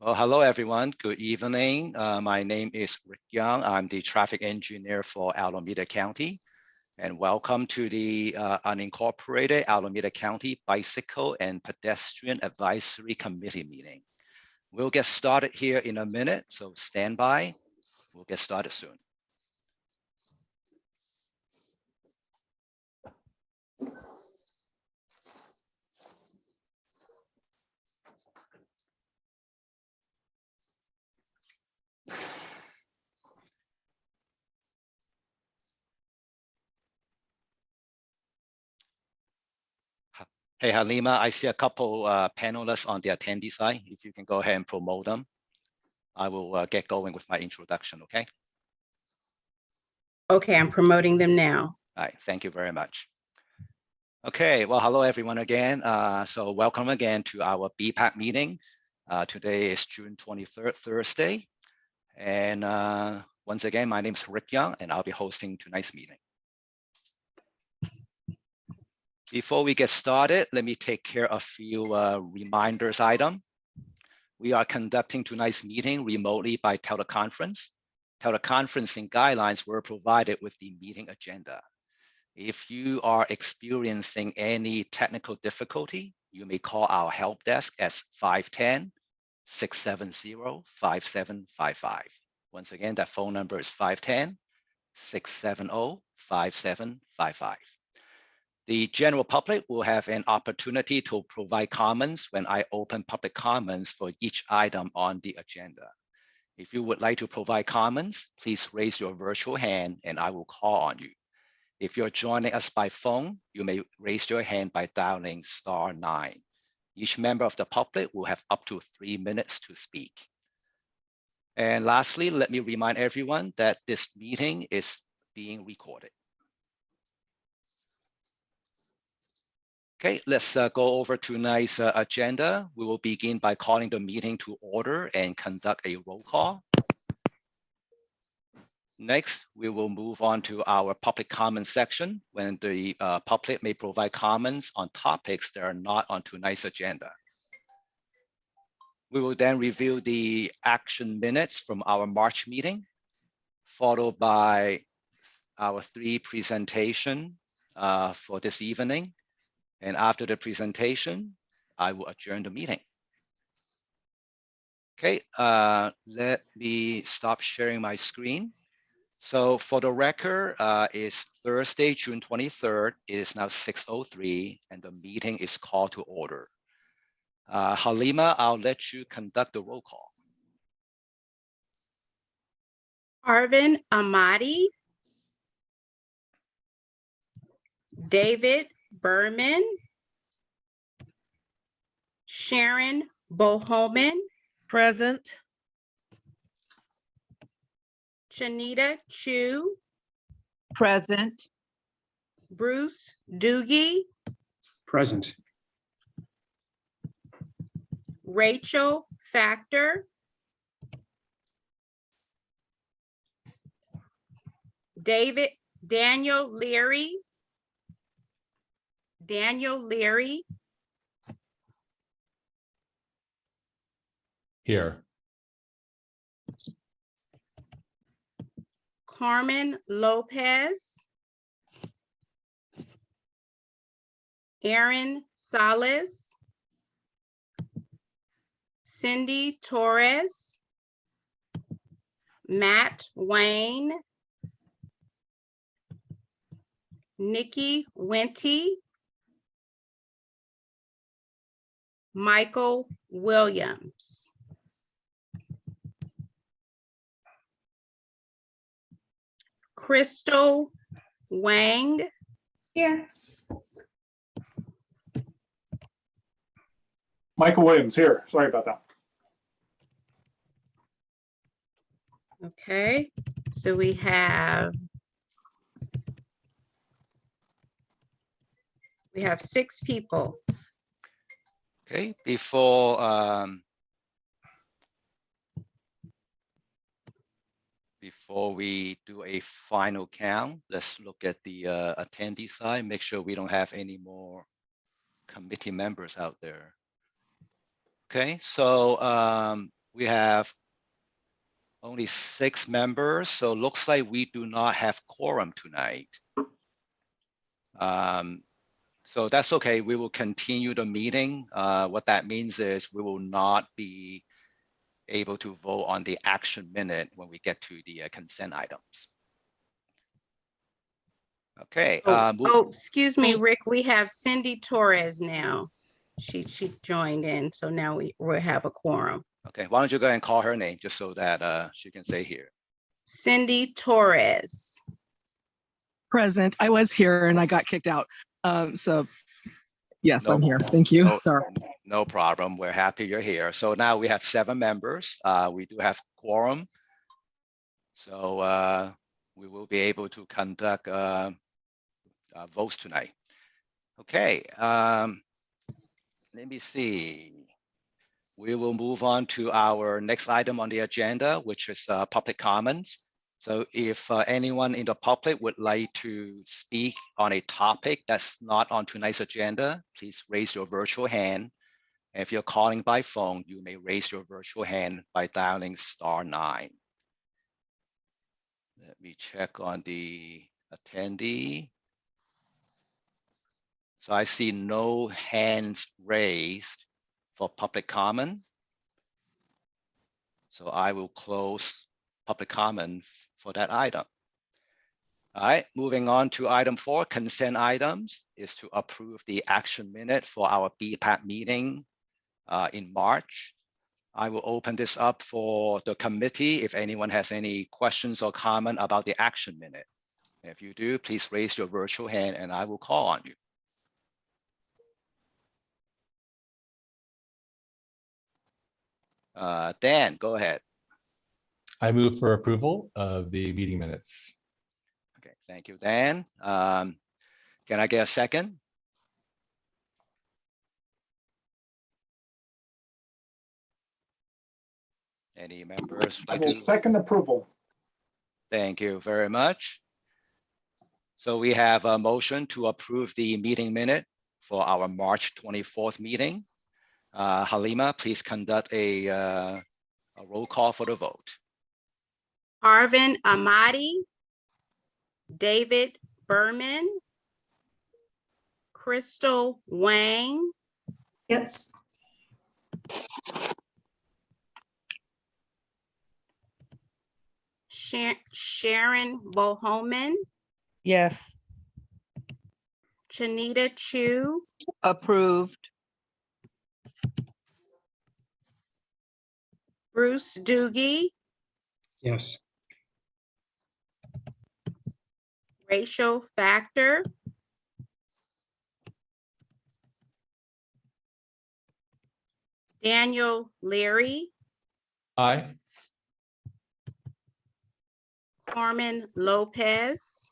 Well, hello, everyone. Good evening. My name is Rick Young. I'm the traffic engineer for Alameda County. And welcome to the Unincorporated Alameda County Bicycle and Pedestrian Advisory Committee meeting. We'll get started here in a minute, so stand by. We'll get started soon. Hey, Halima, I see a couple panelists on the attendee side. If you can go ahead and promote them, I will get going with my introduction, okay? Okay, I'm promoting them now. All right, thank you very much. Okay, well, hello, everyone again. So welcome again to our Bpac meeting. Today is June 23rd, Thursday. And once again, my name is Rick Young, and I'll be hosting tonight's meeting. Before we get started, let me take care of a few reminders item. We are conducting tonight's meeting remotely by teleconference. Teleconferencing guidelines were provided with the meeting agenda. If you are experiencing any technical difficulty, you may call our help desk at 510-670-5755. Once again, that phone number is 510-670-5755. The general public will have an opportunity to provide comments when I open public comments for each item on the agenda. If you would like to provide comments, please raise your virtual hand and I will call on you. If you're joining us by phone, you may raise your hand by dialing *9. Each member of the public will have up to 3 minutes to speak. And lastly, let me remind everyone that this meeting is being recorded. Okay, let's go over tonight's agenda. We will begin by calling the meeting to order and conduct a roll call. Next, we will move on to our public comment section when the public may provide comments on topics that are not on tonight's agenda. We will then review the action minutes from our March meeting, followed by our 3 presentations for this evening. And after the presentation, I will adjourn the meeting. Okay, let me stop sharing my screen. So for the record, it's Thursday, June 23rd. It is now 6:03 and the meeting is called to order. Halima, I'll let you conduct the roll call. Arvin Amadi, David Berman, Sharon Bohoman, Present. Shanita Chu, Present. Bruce Doogie, Present. Rachel Factor, Daniel Leary, Here. Carmen Lopez, Aaron Salas, Cindy Torres, Matt Wayne, Nikki Winty, Michael Williams. Crystal Wang. Here. Michael Williams here. Sorry about that. Okay, so we have 6 people. Okay, before we do a final count, let's look at the attendee side, make sure we don't have any more committee members out there. Okay, so we have only 6 members, so looks like we do not have quorum tonight. So that's okay. We will continue the meeting. What that means is we will not be able to vote on the action minute when we get to the consent items. Okay. Excuse me, Rick, we have Cindy Torres now. She joined in, so now we'll have a quorum. Okay, why don't you go ahead and call her name just so that she can stay here. Cindy Torres. Present. I was here and I got kicked out. So yes, No- I'm here. Thank you. no- Sorry. No problem. We're happy you're here. So now we have 7 members. We do have quorum. So we will be able to conduct votes tonight. Okay. Let me see. We will move on to our next item on the agenda, which is public comments. So if anyone in the public would like to speak on a topic that's not on tonight's agenda, please raise your virtual hand. And if you're calling by phone, you may raise your virtual hand by dialing *9. Let me check on the attendee. So I see no hands raised for public comment. So I will close public comment for that item. All right, moving on to item 4, consent items is to approve the action minute for our Bpac meeting in March. I will open this up for the committee if anyone has any questions or comment about the action minute. If you do, please raise your virtual hand and I will call on you. Dan, go ahead. I move for approval of the meeting minutes. Okay, thank you, Dan. Can I get a second? Any members? I like will to- second approval. Thank you very much. So we have a motion to approve the meeting minute for our March 24th meeting. Halima, please conduct a roll call for the vote. Arvin Amadi, David Berman, Crystal Wang, Yes. Sharon Bohoman, Yes. Chanita Chu, Approved. Bruce Doogie, Yes. Rachel Factor, Daniel Leary, Aye. Carmen Lopez,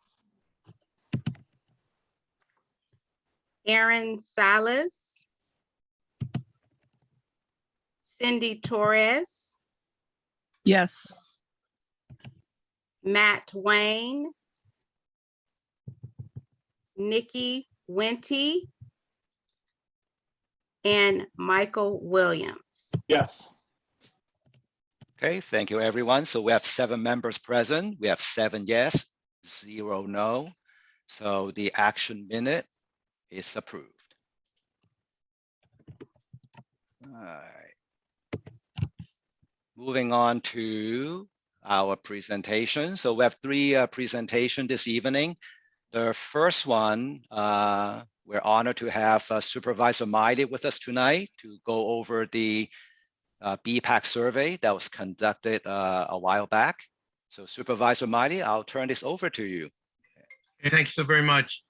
Aaron Salas, Cindy Torres, Yes. Matt Wayne, Nikki Winty, and Michael Williams. Yes. Okay, thank you, everyone. So we have 7 members present. We have 7 yes, 0 no. So the action minute is approved. All right. Moving on to our presentation. So we have 3 presentations this evening. The first one, we're honored to have Supervisor Miley with us tonight to go over the Bpac survey that was conducted a while back. So Supervisor Miley, I'll turn this over to you. Hey, thank you so very much.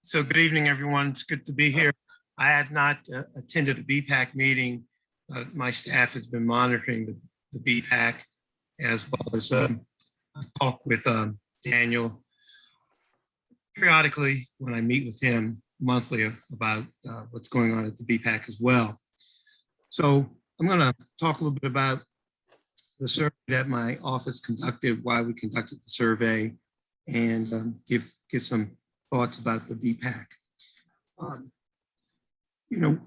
So good evening, everyone. It's good to be here. I have not attended a Bpac meeting. My staff has been monitoring the Bpac, as well as talk with Daniel periodically when I meet with him monthly about what's going on at the Bpac as well. So I'm going to talk a little bit about the survey that my office conducted, why we conducted the survey, and give some thoughts about the Bpac. You know,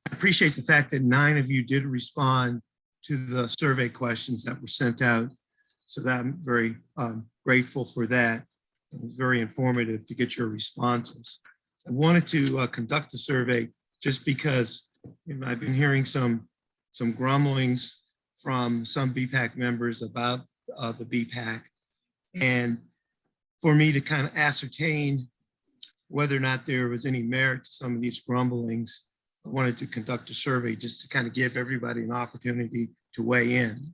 I appreciate the fact that 9 of you did respond to the survey questions that were sent out. So that I'm very grateful for that. It was very informative to get your responses. I wanted to conduct the survey just because I've been hearing some grumblings from some Bpac members about the Bpac. And for me to kind of ascertain whether or not there was any merit to some of these grumblings, I wanted to conduct a survey just to kind of give everybody an opportunity to weigh in.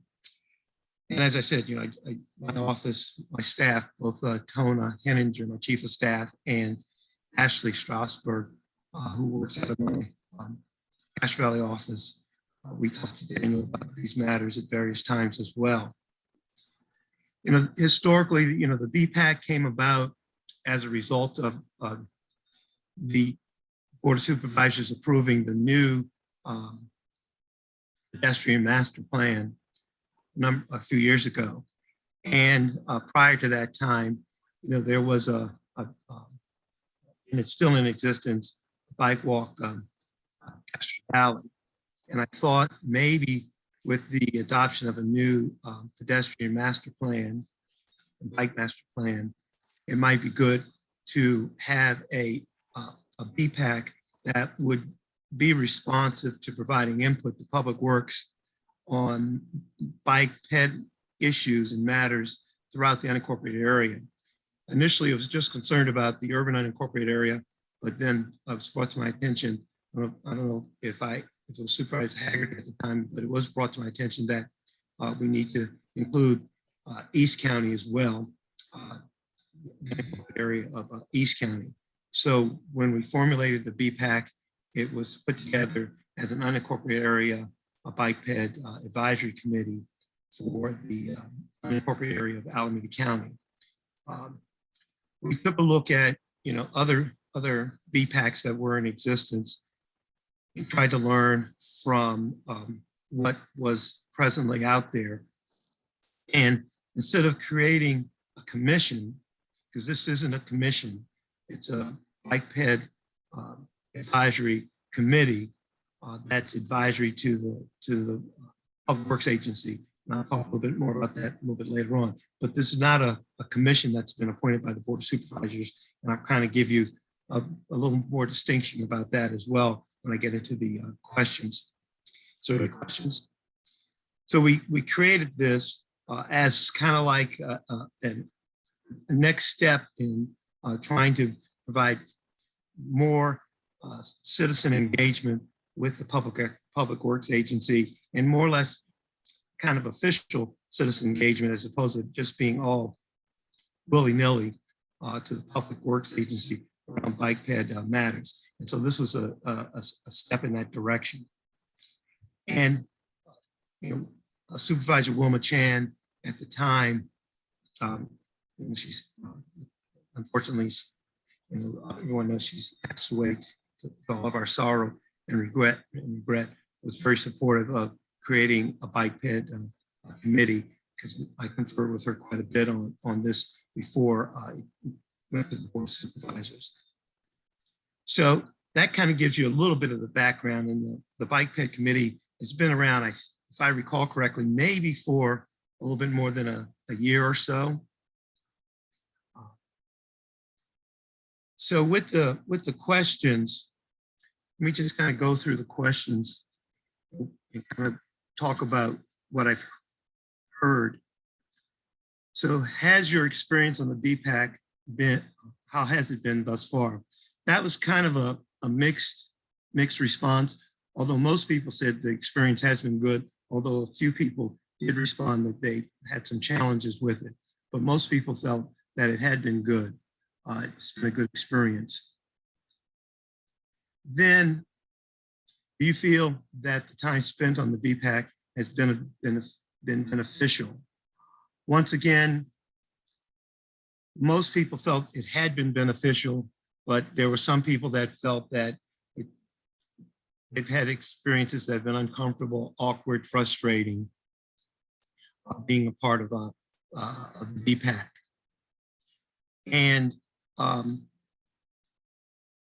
And as I said, my office, my staff, both Tona Henninger, my chief of staff, and Ashley Strasberg, who works out of my Cache Valley office, we talked to Daniel about these matters at various times as well. Historically, the Bpac came about as a result of the Board of Supervisors approving the new pedestrian master plan a few years ago. And prior to that time, there was and it's still in existence, bike walk Castro Valley. And I thought maybe with the adoption of a new pedestrian master plan, bike master plan, it might be good to have a Bpac that would be responsive to providing input to Public Works on bike ped issues and matters throughout the unincorporated area. Initially, I was just concerned about the urban unincorporated area, but then it was brought to my attention. I don't know if it was Supervisor Haggard at the time, but it was brought to my attention that we need to include East County as well, the area of East County. So when we formulated the Bpac, it was put together as an unincorporated area, a bike ped advisory committee for the unincorporated area of Alameda County. We took a look at other Bpacs that were in existence and tried to learn from what was presently out there. And instead of creating a commission, because this isn't a commission, it's a bike ped advisory committee that's advisory to the Public Works Agency. And I'll talk a little bit more about that a little bit later on. But this is not a commission that's been appointed by the Board of Supervisors. And I'll kind of give you a little more distinction about that as well when I get into the questions. So the questions. So we created this as kind of like a next step in trying to provide more citizen engagement with the Public Works Agency and more or less kind of official citizen engagement as opposed to just being all willy-nilly to the Public Works Agency around bike ped matters. And so this was a step in that direction. And Supervisor Wilma Chan at the time, and she's unfortunately, everyone knows she's passed away to all of our sorrow and regret, was very supportive of creating a bike ped committee, because I conferred with her quite a bit on this before I went to the Board of Supervisors. So that kind of gives you a little bit of the background. And the bike ped committee has been around, if I recall correctly, maybe for a little bit more than a year or so. So with the questions, let me just kind of go through the questions and kind of talk about what I've heard. So has your experience on the Bpac been, how has it been thus far? That was kind of a mixed response, although most people said the experience has been good, although a few people did respond that they had some challenges with it. But most people felt that it had been good. It's been a good experience. Then, do you feel that the time spent on the Bpac has been beneficial? Once again, most people felt it had been beneficial, but there were some people that felt that they've had experiences that have been uncomfortable, awkward, frustrating, being a part of the Bpac. And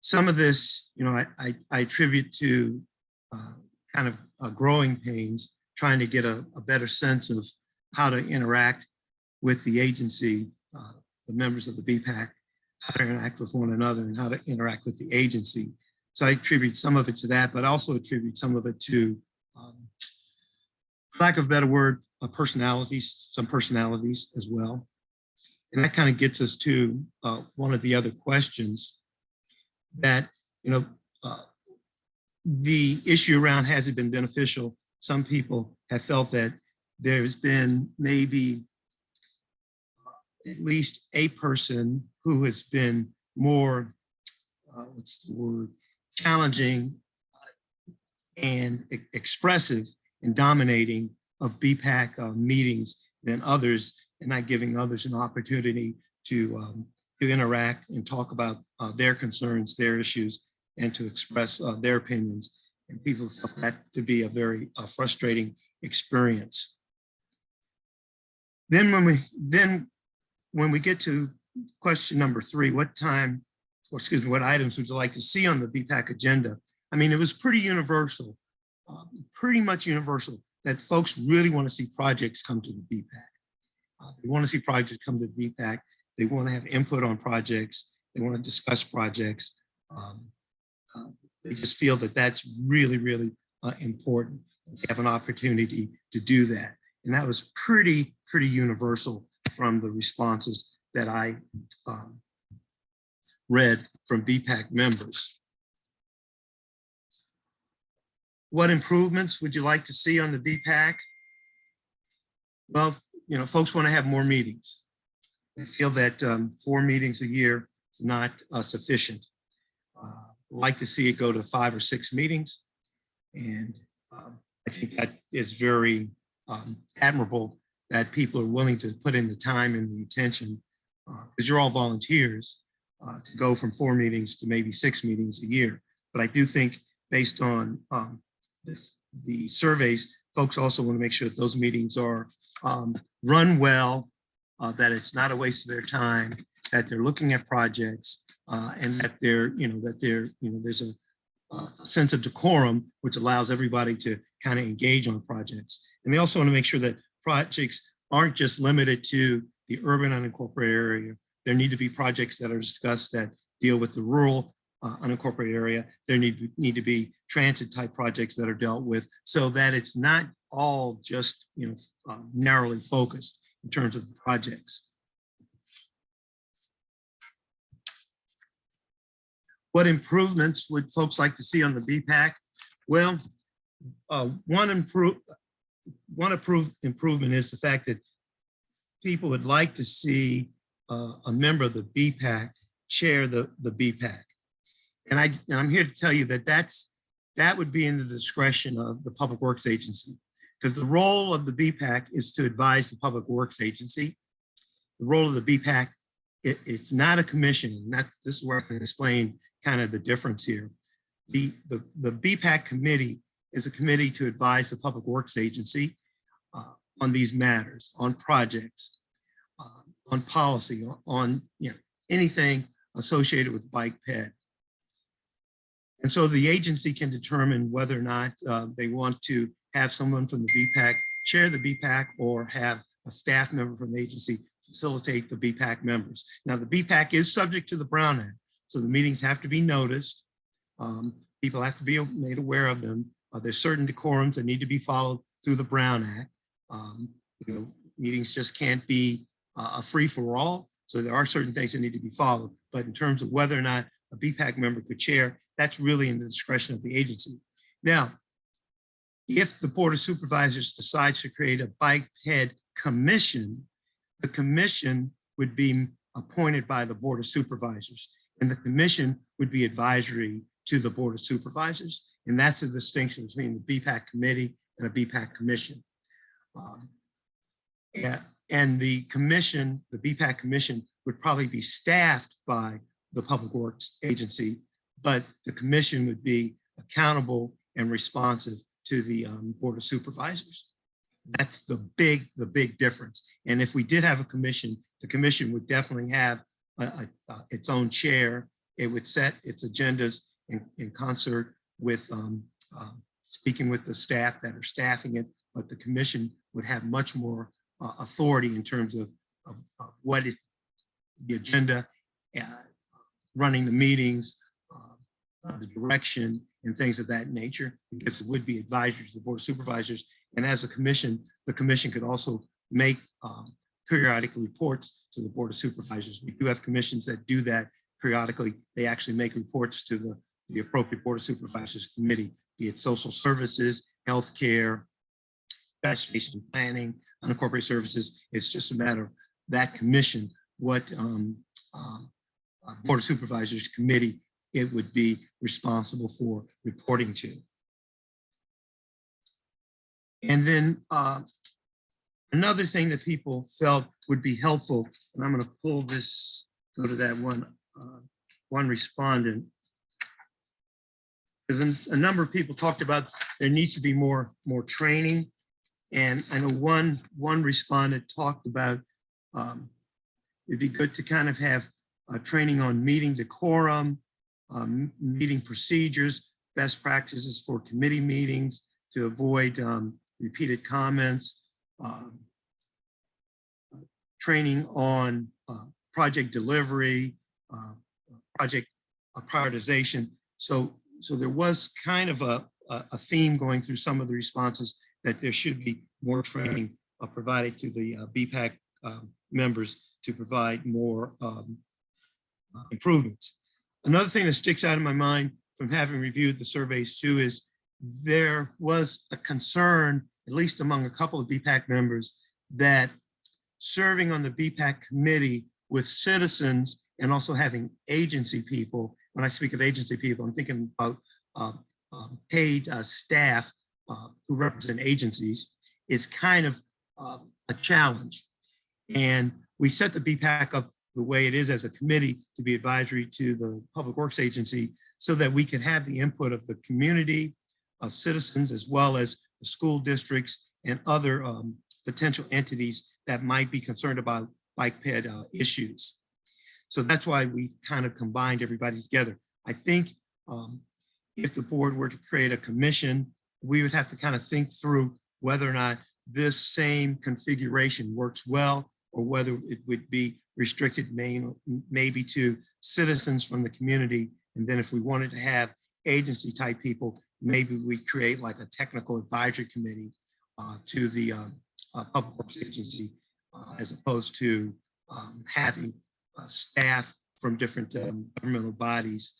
some of this, I attribute to kind of growing pains trying to get a better sense of how to interact with the agency, the members of the Bpac, how to interact with one another and how to interact with the agency. So I attribute some of it to that, but also attribute some of it to, for lack of a better word, some personalities as well. And that kind of gets us to one of the other questions that, the issue around has it been beneficial? Some people have felt that there's been maybe at least a person who has been more, what's the word, challenging and expressive and dominating of Bpac meetings than others, and not giving others an opportunity to interact and talk about their concerns, their issues, and to express their opinions. And people felt that to be a very frustrating experience. Then when we get to question number 3, what items would you like to see on the Bpac agenda? I mean, it was pretty universal, pretty much universal, that folks really want to see projects come to the Bpac. They want to see projects come to the Bpac. They want to have input on projects. They want to discuss projects. They just feel that that's really, really important. They have an opportunity to do that. And that was pretty universal from the responses that I read from Bpac members. What improvements would you like to see on the Bpac? Well, folks want to have more meetings. They feel that 4 meetings a year is not sufficient. Like to see it go to 5 or 6 meetings. And I think that is very admirable that people are willing to put in the time and the attention, because you're all volunteers, to go from 4 meetings to maybe 6 meetings a year. But I do think based on the surveys, folks also want to make sure that those meetings are run well, that it's not a waste of their time, that they're looking at projects, and that there's a sense of decorum, which allows everybody to kind of engage on projects. And they also want to make sure that projects aren't just limited to the urban unincorporated area. There need to be projects that are discussed that deal with the rural unincorporated area. There need to be transit type projects that are dealt with, so that it's not all just narrowly focused in terms of the projects. What improvements would folks like to see on the Bpac? Well, one improvement is the fact that people would like to see a member of the Bpac chair the Bpac. And I'm here to tell you that that would be in the discretion of the Public Works Agency, because the role of the Bpac is to advise the Public Works Agency. The role of the Bpac, it's not a commission. This is where I can explain kind of the difference here. The Bpac committee is a committee to advise the Public Works Agency on these matters, on projects, on policy, on anything associated with bike ped. And so the agency can determine whether or not they want to have someone from the Bpac chair the Bpac, or have a staff member from the agency facilitate the Bpac members. Now, the Bpac is subject to the Brown Act, so the meetings have to be noticed. People have to be made aware of them. There's certain decorums that need to be followed through the Brown Act. Meetings just can't be a free-for-all, so there are certain things that need to be followed. But in terms of whether or not a Bpac member could chair, that's really in the discretion of the agency. Now, if the Board of Supervisors decides to create a bike ped commission, the commission would be appointed by the Board of Supervisors, and the commission would be advisory to the Board of Supervisors. And that's a distinction between the Bpac committee and a Bpac commission. And the commission, the Bpac commission, would probably be staffed by the Public Works Agency, but the commission would be accountable and responsive to the Board of Supervisors. That's the big difference. And if we did have a commission, the commission would definitely have its own chair. It would set its agendas in concert with speaking with the staff that are staffing it, but the commission would have much more authority in terms of what is the agenda, running the meetings, the direction, and things of that nature, because it would be advisory to the Board of Supervisors. And as a commission, the commission could also make periodic reports to the Board of Supervisors. We do have commissions that do that periodically. They actually make reports to the appropriate Board of Supervisors committee, be it social services, healthcare, transportation planning, unincorporated services. It's just a matter of that commission, what Board of Supervisors committee it would be responsible for reporting to. And then another thing that people felt would be helpful, and I'm going to pull this, go to that one respondent, because a number of people talked about there needs to be more training. And I know one respondent talked about it'd be good to kind of have training on meeting decorum, meeting procedures, best practices for committee meetings to avoid repeated comments, training on project delivery, project prioritization. So there was kind of a theme going through some of the responses that there should be more training provided to the Bpac members to provide more improvements. Another thing that sticks out in my mind from having reviewed the surveys too is there was a concern, at least among a couple of Bpac members, that serving on the Bpac committee with citizens and also having agency people, when I speak of agency people, I'm thinking about paid staff who represent agencies, is kind of a challenge. And we set the Bpac up the way it is as a committee to be advisory to the Public Works Agency so that we can have the input of the community, of citizens, as well as the school districts and other potential entities that might be concerned about bike ped issues. So that's why we kind of combined everybody together. I think if the board were to create a commission, we would have to kind of think through whether or not this same configuration works well, or whether it would be restricted maybe to citizens from the community. And then if we wanted to have agency type people, maybe we create like a technical advisory committee to the Public Works Agency, as opposed to having staff from different governmental bodies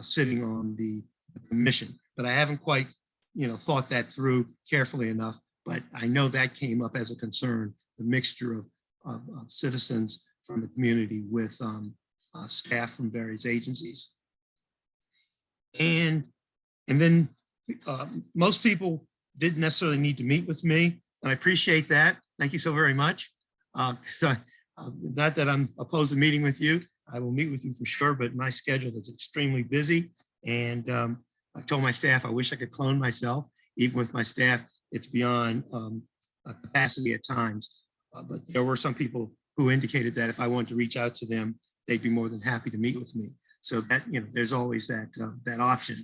sitting on the commission. But I haven't quite, thought that through carefully enough. But I know that came up as a concern, the mixture of citizens from the community with staff from various agencies. And then most people didn't necessarily need to meet with me, and I appreciate that. Thank you so very much. Not that I'm opposed to meeting with you. I will meet with you for sure, but my schedule is extremely busy. And I've told my staff I wish I could clone myself. Even with my staff, it's beyond capacity at times. But there were some people who indicated that if I wanted to reach out to them, they'd be more than happy to meet with me. So that, there's always that option.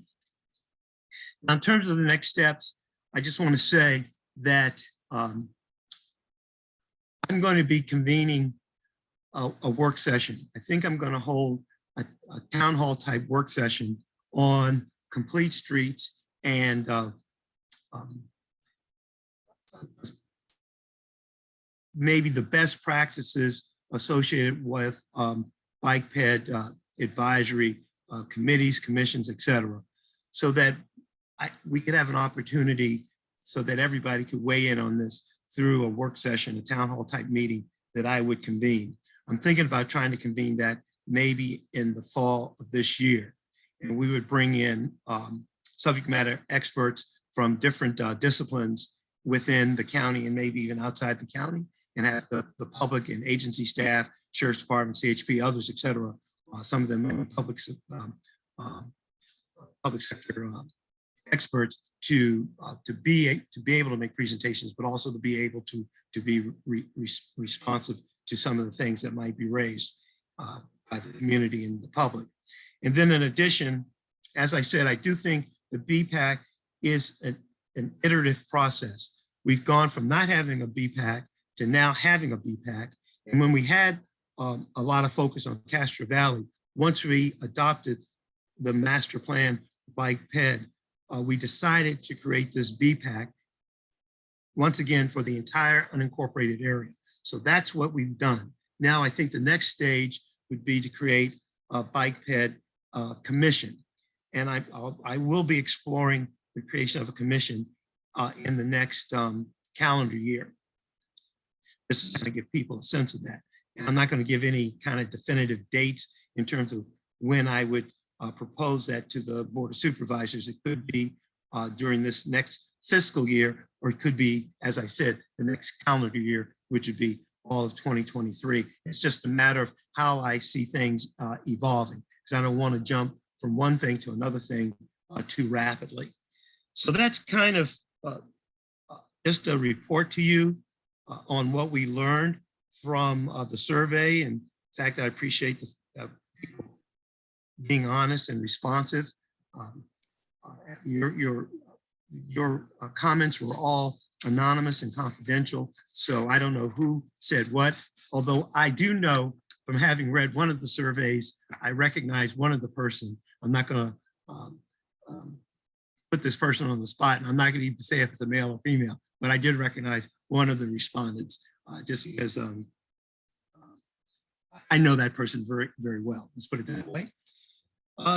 Now, in terms of the next steps, I just want to say that I'm going to be convening a work session. I think I'm going to hold a town hall type work session on complete streets and maybe the best practices associated with bike ped advisory committees, commissions, et cetera, so that we could have an opportunity so that everybody could weigh in on this through a work session, a town hall type meeting that I would convene. I'm thinking about trying to convene that maybe in the fall of this year. And we would bring in subject matter experts from different disciplines within the county and maybe even outside the county, and have the public and agency staff, sheriff's department, CHP, others, et cetera. Some of them are public sector experts to be able to make presentations, but also to be able to be responsive to some of the things that might be raised by the community and the public. And then in addition, as I said, I do think the Bpac is an iterative process. we've gone from not having a Bpac to now having a Bpac. And when we had a lot of focus on Castro Valley, once we adopted the master plan bike ped, we decided to create this Bpac once again for the entire unincorporated area. So that's what we've done. Now I think the next stage would be to create a bike ped commission. And I will be exploring the creation of a commission in the next calendar year. This is going to give people a sense of that. And I'm not going to give any kind of definitive dates in terms of when I would propose that to the Board of Supervisors. It could be during this next fiscal year, or it could be, as I said, the next calendar year, which would be all of 2023. It's just a matter of how I see things evolving, because I don't want to jump from one thing to another thing too rapidly. So that's kind of just a report to you on what we learned from the survey. And in fact, I appreciate the people being honest and responsive. Your comments were all anonymous and confidential, so I don't know who said what, although I do know from having read one of the surveys, I recognize one of the person. I'm not going to put this person on the spot, and I'm not going to even say if it's a male or female, but I did recognize one of the respondents just because I know that person very, very well. Let's put it that way.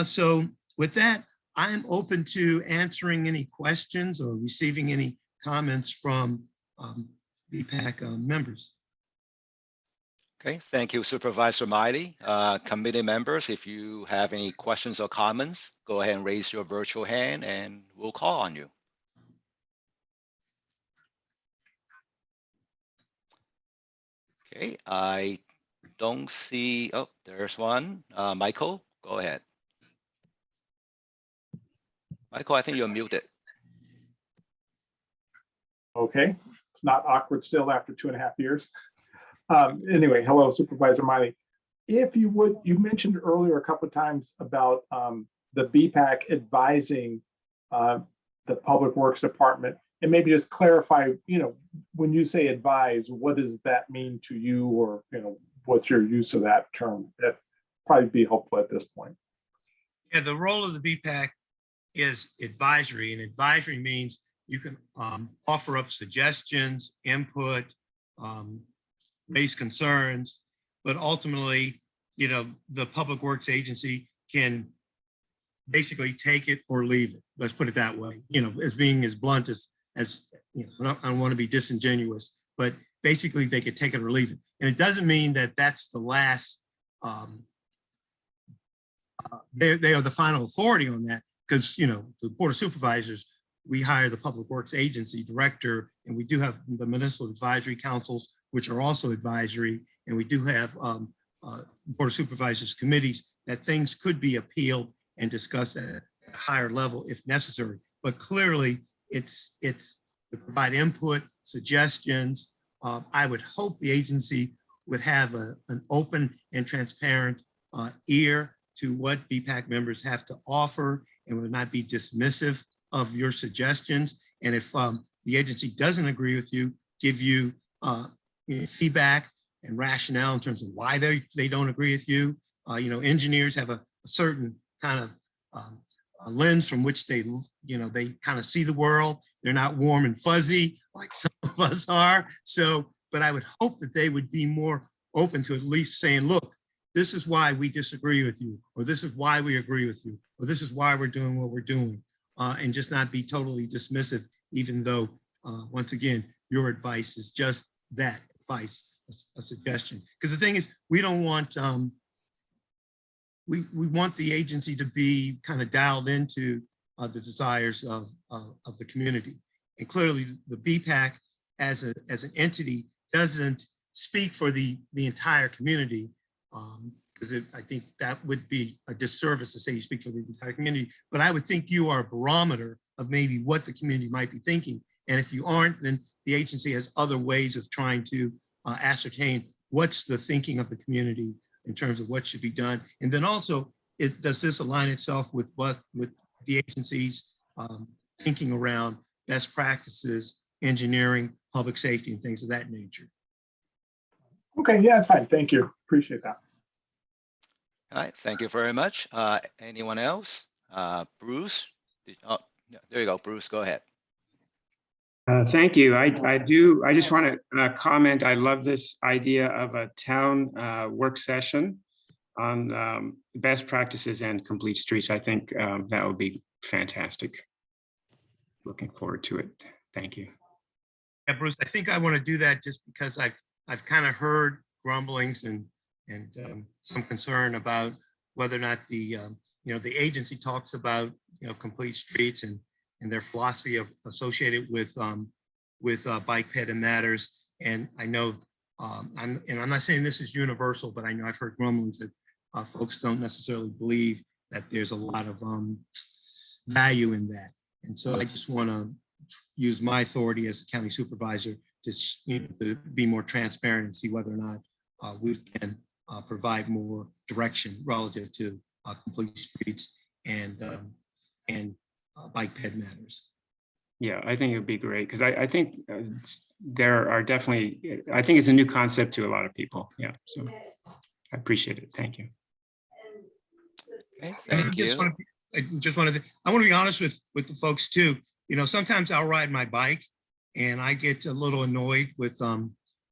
So with that, I'm open to answering any questions or receiving any comments from Bpac members. Okay, thank you, Supervisor Miley. Committee members, if you have any questions or comments, go ahead and raise your virtual hand and we'll call on you. Okay, I don't see, oh, there's one. Michael, go ahead. Michael, I think you're muted. Okay, it's not awkward still after 2.5 years. Anyway, hello, Supervisor Miley. If you would, you mentioned earlier a couple of times about the Bpac advising the Public Works Department, and maybe just clarify, you know, when you say advise, what does that mean to you, or, you know, what's your use of that term? That probably be helpful at this point. Yeah, the role of the Bpac is advisory, and advisory means you can offer up suggestions, input, raise concerns, but ultimately, you know, the Public Works Agency can basically take it or leave it. Let's put it that way, you know, as being as blunt as you know, I don't want to be disingenuous, but basically they could take it or leave it. And it doesn't mean that that's the last, they are the final authority on that, because, you know, the Board of Supervisors, we hire the Public Works Agency director, and we do have the municipal advisory councils, which are also advisory, and we do have Board of Supervisors committees that things could be appealed and discussed at a higher level if necessary. But clearly, it's to provide input, suggestions. I would hope the agency would have an open and transparent ear to what Bpac members have to offer, and would not be dismissive of your suggestions. And if the agency doesn't agree with you, give you, feedback and rationale in terms of why they don't agree with you. You know, engineers have a certain kind of a lens from which they kind of see the world. They're not warm and fuzzy like some of us are. So, but I would hope that they would be more open to at least saying, look, this is why we disagree with you, or this is why we agree with you, or this is why we're doing what we're doing, and just not be totally dismissive, even though, once again, your advice is just that advice, a suggestion. Because the thing is, we don't want, we want the agency to be kind of dialed into the desires of the community. And clearly the Bpac as an entity doesn't speak for the entire community, because I think that would be a disservice to say you speak for the entire community. But I would think you are a barometer of maybe what the community might be thinking. And if you aren't, then the agency has other ways of trying to ascertain what's the thinking of the community in terms of what should be done. And then also, does this align itself with the agency's thinking around best practices engineering, public safety, and things of that nature. Okay, yeah, it's fine. Thank you. Appreciate that. All right, thank you very much. Anyone else? Bruce? Oh, yeah, there you go, Bruce, go ahead. Thank you. I just want to comment. I love this idea of a town work session on best practices and complete streets. I think that would be fantastic. Looking forward to it. Thank you. Yeah, Bruce, I think I want to do that just because I've kind of heard grumblings and some concern about whether or not the the agency talks about complete streets and their philosophy associated with bike ped and matters. And I know I'm not saying this is universal, but I know I've heard grumblings that folks don't necessarily believe that there's a lot of value in that. And so I just want to use my authority as a county supervisor to be more transparent and see whether or not we can provide more direction relative to complete streets and bike ped matters. Yeah, I think it would be great because I think there are definitely, I think it's a new concept to a lot of people. Yeah, so I appreciate it. Thank you. Okay, And thank you. I want to be honest with the folks too. Sometimes I'll ride my bike and I get a little annoyed with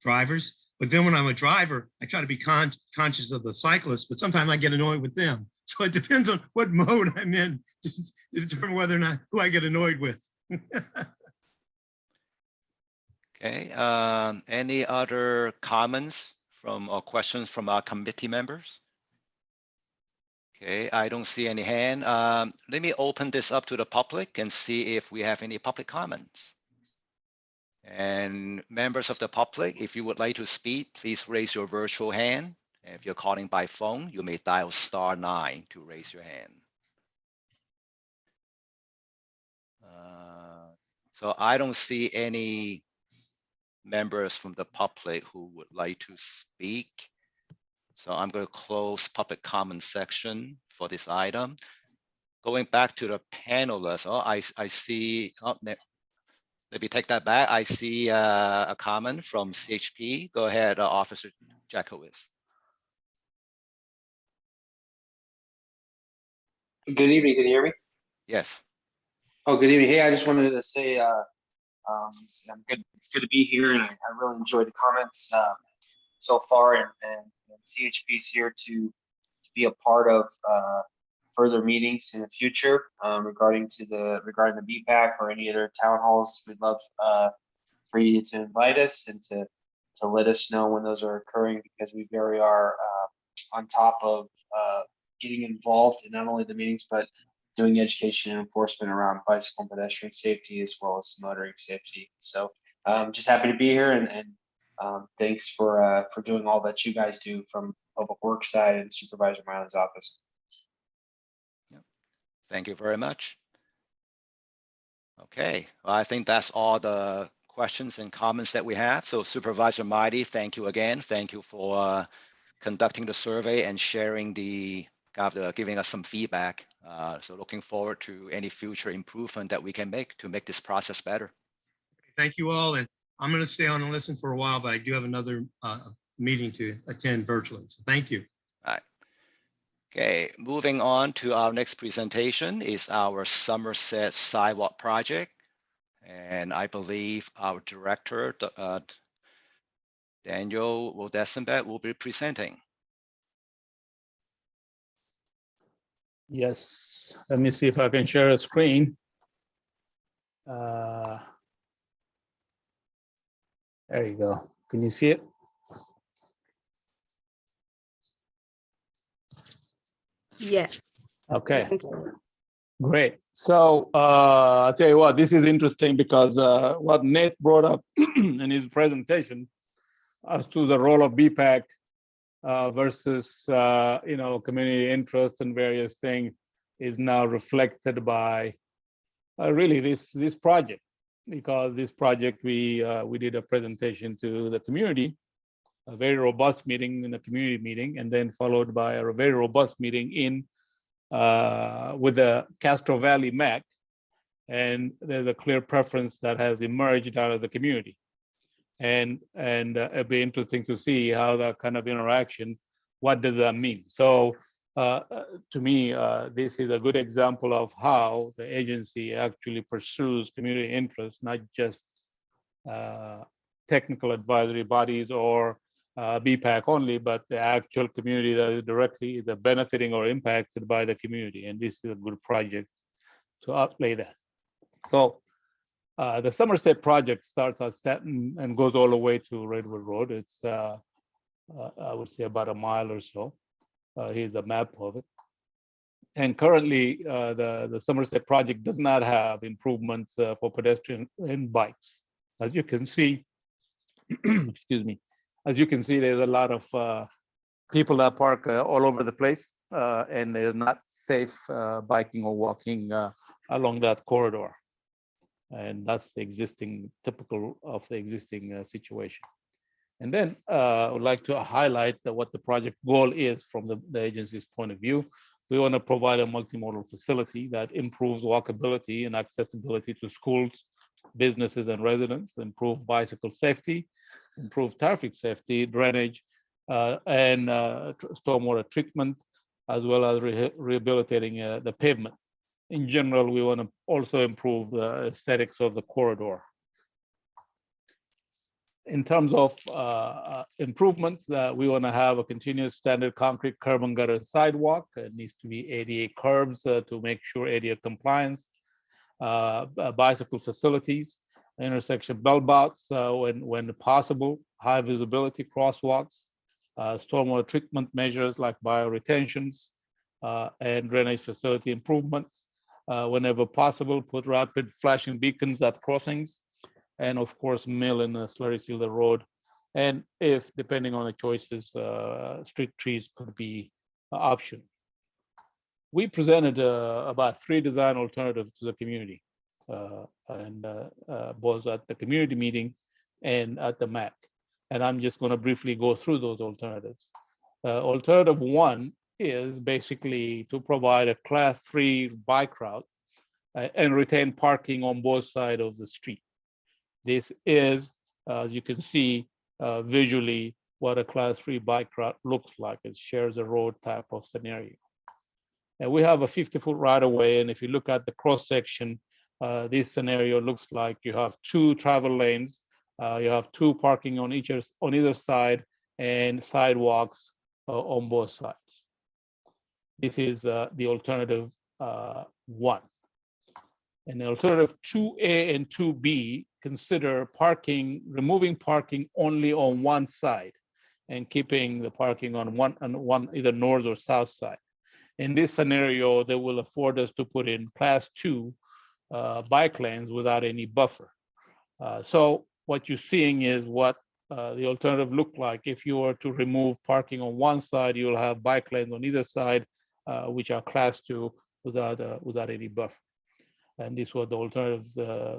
drivers. But then when I'm a driver, I try to be conscious of the cyclists, but sometimes I get annoyed with them. So it depends on what mode I'm in to determine whether or not who I get annoyed with. Okay, any other comments or questions from our committee members? Okay, I don't see any hand. Let me open this up to the public and see if we have any public comments. And members of the public, if you would like to speak, please raise your virtual hand. And if you're calling by phone, you may dial *9 to raise your hand. So I don't see any members from the public who would like to speak. So I'm going to close public comment section for this item. Going back to the panelists, I see, let me take that back. I see a comment from CHP. Go ahead, Officer Jackowitz. Good evening, can you hear me? Yes. Oh, good evening. Hey, I just wanted to say I'm good. It's good to be here, and I really enjoyed the comments so far, and CHP is here to be a part of further meetings in the future regarding the Bpac or any other town halls. We'd love for you to invite us and to let us know when those are occurring, because we very are on top of getting involved in not only the meetings but doing education and enforcement around bicycle and pedestrian safety as well as motoring safety. So just happy to be here, and thanks for doing all that you guys do from public works side and Supervisor Miley's office. Yep. Thank you very much. Okay, well, I think that's all the questions and comments that we have. So Supervisor Miley, thank you again. Thank you for conducting the survey and sharing giving us some feedback. So looking forward to any future improvement that we can make to make this process better. Thank you all. And I'm going to stay on and listen for a while, but I do have another meeting to attend virtually. So thank you. All right. Okay, moving on to our next presentation is our Somerset Sidewalk project. And I believe our director, Daniel Wodesenbeck, will be presenting. Yes, let me see if I can share a screen. There you go. Can you see it? Yes. Okay, great. So I'll tell you what, this is interesting because what Nate brought up in his presentation as to the role of Bpac versus community interest and various things is now reflected by really this project, because this project we did a presentation to the community, a very robust meeting in a community meeting, and then followed by a very robust meeting with the Castro Valley MAC, and there's a clear preference that has emerged out of the community. And it'd be interesting to see how that kind of interaction, what does that mean? So to me, this is a good example of how the agency actually pursues community interests, not just technical advisory bodies or Bpac only, but the actual community that is directly either benefiting or impacted by the community. And this is a good project to outlay that. So the Somerset project starts at Staten and goes all the way to Redwood Road. It's, I would say, about a mile or so. Here's a map of it. And currently, the Somerset project does not have improvements for pedestrian and bikes. As you can see, excuse me, as you can see, there's a lot of people that park all over the place, and they're not safe biking or walking along that corridor. And that's the existing, typical of the existing situation. And then I would like to highlight what the project goal is from the agency's point of view. We want to provide a multimodal facility that improves walkability and accessibility to schools, businesses, and residents, improve bicycle safety, improve traffic safety, drainage, and stormwater treatment, as well as rehabilitating the pavement. In general, we want to also improve the aesthetics of the corridor. In terms of improvements, we want to have a continuous standard concrete curb and gutter sidewalk. It needs to be ADA curbs to make sure ADA compliance, bicycle facilities, intersection bell bouts when possible, high visibility crosswalks, stormwater treatment measures like bioretentions, and drainage facility improvements. Whenever possible, put rapid flashing beacons at crossings, and of course, mill and slurry seal the road. And if, depending on the choices, street trees could be an option. We presented about 3 design alternatives to the community, and both at the community meeting and at the MAC. And I'm just going to briefly go through those alternatives. Alternative 1 is basically to provide a class 3 bike route and retain parking on both sides of the street. This is, as you can see visually, what a class 3 bike route looks like. It shares a road type of scenario. And we have a 50-foot right of way. And if you look at the cross section, this scenario looks like you have 2 travel lanes. You have 2 parking on either side and sidewalks on both sides. This is the alternative 1. And the alternative 2A and 2B consider removing parking only on one side and keeping the parking on one either north or south side. In this scenario, they will afford us to put in class 2 bike lanes without any buffer. So what you're seeing is what the alternative look like. If you were to remove parking on one side, you'll have bike lanes on either side, which are class 2 without any buffer. And this was the alternatives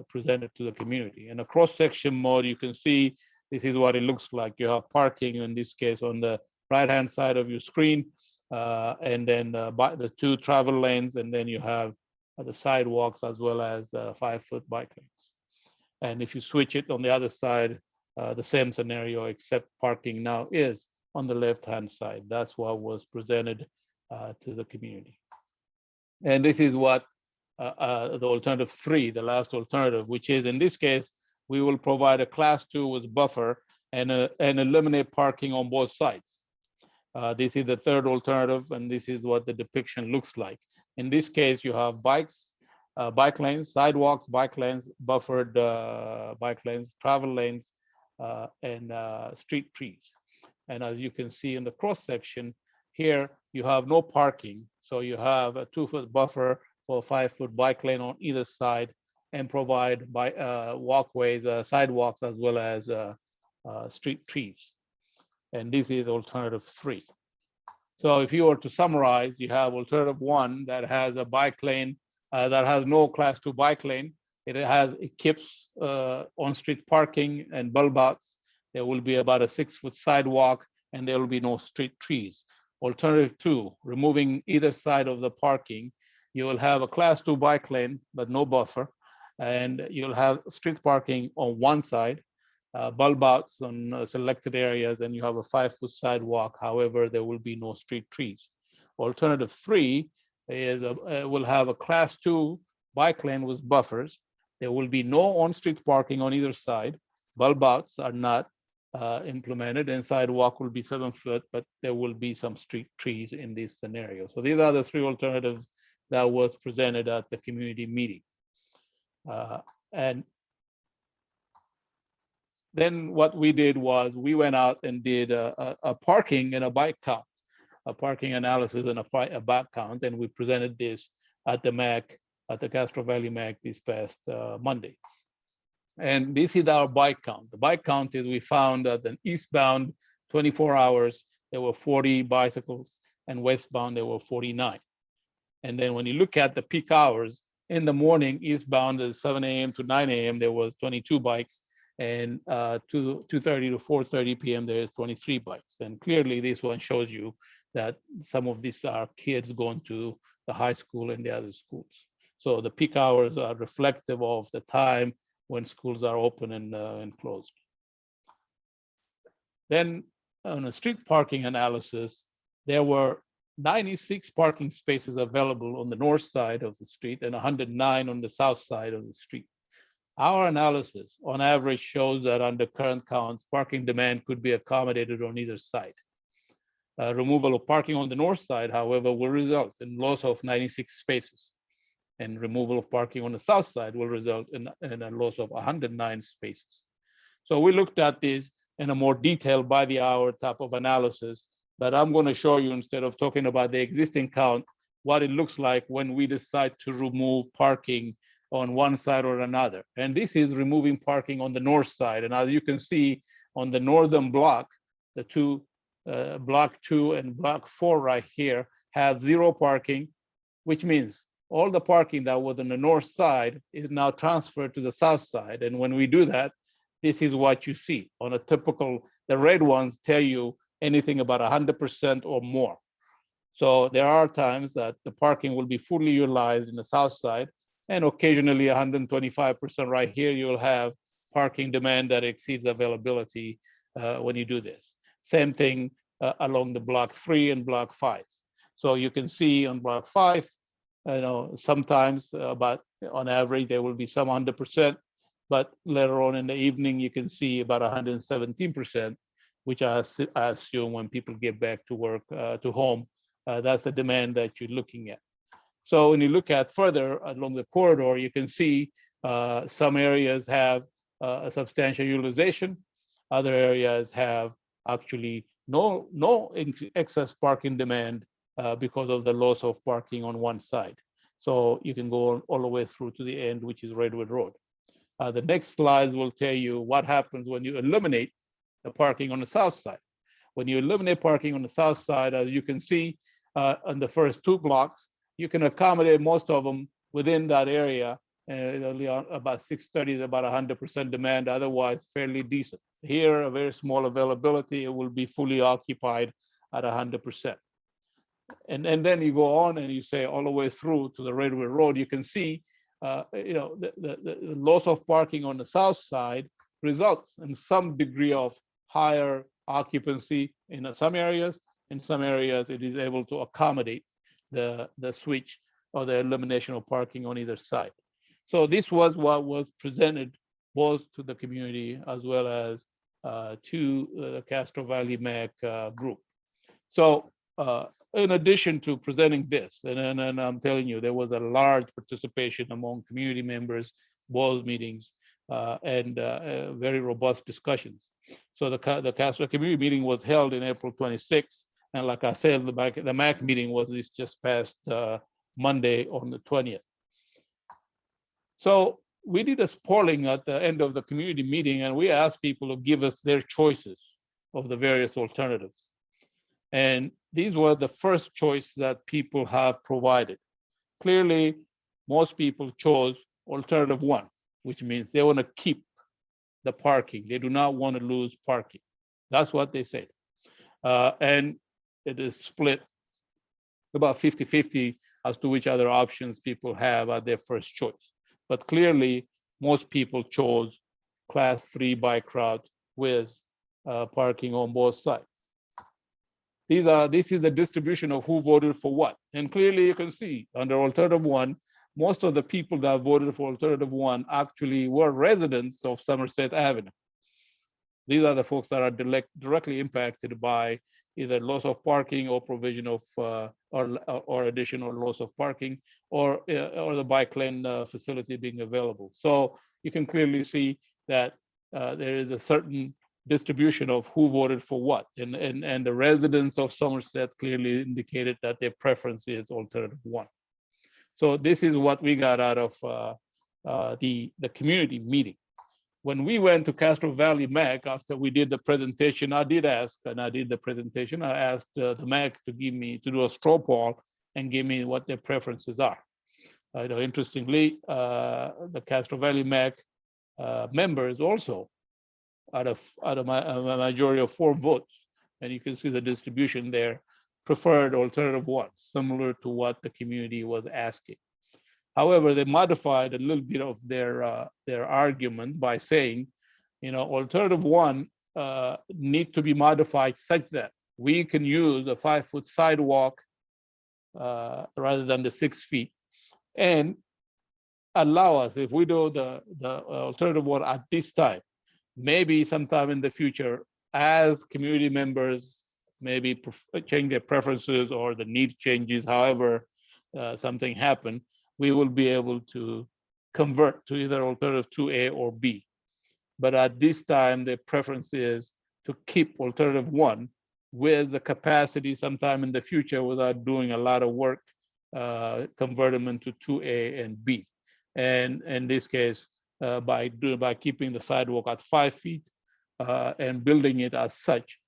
presented to the community. In a cross-section mode, you can see this is what it looks like. You have parking, in this case, on the right-hand side of your screen, and then the 2 travel lanes, and then you have the sidewalks as well as 5-foot bike lanes. And if you switch it on the other side, the same scenario, except parking now is on the left-hand side. That's what was presented to the community. And this is what the alternative 3, the last alternative, which is, in this case, we will provide a class 2 with buffer and eliminate parking on both sides. This is the third alternative, and this is what the depiction looks like. In this case, you have bikes, bike lanes, sidewalks, bike lanes, buffered bike lanes, travel lanes, and street trees. And as you can see in the cross section here, you have no parking. So you have a 2-foot buffer for a 5-foot bike lane on either side, and provide walkways, sidewalks, as well as street trees. And this is alternative 3. So if you were to summarize, you have alternative 1 that has a bike lane that has no class 2 bike lane. It keeps on-street parking and bulb outs. There will be about a 6-foot sidewalk, and there will be no street trees. Alternative 2, removing either side of the parking, you will have a class 2 bike lane, but no buffer, and you'll have street parking on one side, bulb outs on selected areas, and you have a 5-foot sidewalk. However, there will be no street trees. Alternative 3 is will have a class 2 bike lane with buffers. There will be no on-street parking on either side. Bulb outs are not implemented, and sidewalk will be 7 foot, but there will be some street trees in this scenario. So these are the 3 alternatives that was presented at the community meeting. And then what we did was we went out and did a parking and a bike count, a parking analysis and a bike count, and we presented this at the MAC, at the Castro Valley MAC this past Monday. And this is our bike count. The bike count is we found that an eastbound 24 hours, there were 40 bicycles, and westbound there were 49. And then when you look at the peak hours, in the morning, eastbound is 7 a.m. to 9 a.m., there was 22 bikes, and 2:30 to 4:30 p.m., there is 23 bikes. And clearly this one shows you that some of these are kids going to the high school and the other schools. So the peak hours are reflective of the time when schools are open and closed. Then on a street parking analysis, there were 96 parking spaces available on the north side of the street and 109 on the south side of the street. Our analysis on average shows that under current counts, parking demand could be accommodated on either side. Removal of parking on the north side, however, will result in loss of 96 spaces. And removal of parking on the south side will result in a loss of 109 spaces. So we looked at this in a more detailed by the hour type of analysis, but I'm going to show you, instead of talking about the existing count, what it looks like when we decide to remove parking on one side or another. And this is removing parking on the north side. And as you can see on the northern block, the two block 2 and block 4 right here have 0 parking, which means all the parking that was on the north side is now transferred to the south side. And when we do that, this is what you see. On a typical, the red ones tell you anything about 100% or more. So there are times that the parking will be fully utilized in the south side, and occasionally 125% right here, you'll have parking demand that exceeds availability when you do this. Same thing along the block 3 and block 5. So you can see on block 5, sometimes about on average, there will be some 100%, but later on in the evening, you can see about 117%, which I assume when people get back to work, to home, that's the demand that you're looking at. So when you look at further along the corridor, you can see some areas have a substantial utilization. Other areas have actually no excess parking demand because of the loss of parking on one side. So you can go all the way through to the end, which is Redwood Road. The next slides will tell you what happens when you eliminate the parking on the south side. When you eliminate parking on the south side, as you can see on the first 2 blocks, you can accommodate most of them within that area. Only about 630 is about 100% demand, otherwise fairly decent. Here, a very small availability, it will be fully occupied at 100%. And then you go on and you say all the way through to the Redwood Road, you can see the loss of parking on the south side results in some degree of higher occupancy in some areas. In some areas, it is able to accommodate the switch or the elimination of parking on either side. So this was what was presented both to the community as well as to the Castro Valley MAC group. So in addition to presenting this, and I'm telling you, there was a large participation among community members, board meetings, and very robust discussions. So the Castro community meeting was held in April 26th. And like I said, the MAC meeting was this just past Monday on the 20th. So we did a polling at the end of the community meeting, and we asked people to give us their choices of the various alternatives. And these were the first choice that people have provided. Clearly, most people chose alternative 1, which means they want to keep the parking. They do not want to lose parking. That's what they said. And it is split about 50-50 as to which other options people have at their first choice. But clearly, most people chose class 3 bike route with parking on both sides. This is the distribution of who voted for what. And clearly you can see under alternative 1, most of the people that voted for alternative 1 actually were residents of Somerset Avenue. These are the folks that are directly impacted by either loss of parking or provision of or additional loss of parking or the bike lane facility being available. So you can clearly see that there is a certain distribution of who voted for what, and the residents of Somerset clearly indicated that their preference is alternative 1. So this is what we got out of the community meeting. When we went to Castro Valley MAC after we did the presentation, I asked the MAC to do a straw poll and give me what their preferences are. Interestingly, the Castro Valley MAC members also, out of a majority of 4 votes, and you can see the distribution there, preferred alternative 1, similar to what the community was asking. However, they modified a little bit of their argument by saying, alternative 1 need to be modified such that we can use a 5-foot sidewalk rather than the 6 feet, and allow us, if we do the alternative 1 at this time, maybe sometime in the future, as community members maybe change their preferences or the need changes, however something happen, we will be able to convert to either alternative 2A or B. But at this time, the preference is to keep alternative 1 with the capacity sometime in the future without doing a lot of work, convert them into 2A and B. And in this case, by keeping the sidewalk at 5 feet and building it as such,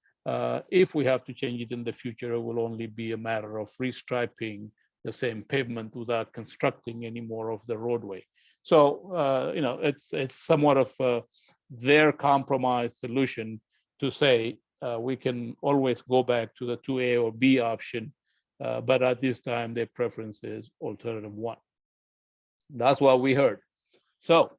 if we have to change it in the future, it will only be a matter of restriping the same pavement without constructing any more of the roadway. So, it's somewhat of their compromise solution to say we can always go back to the 2A or B option, but at this time, their preference is alternative 1. That's what we heard. So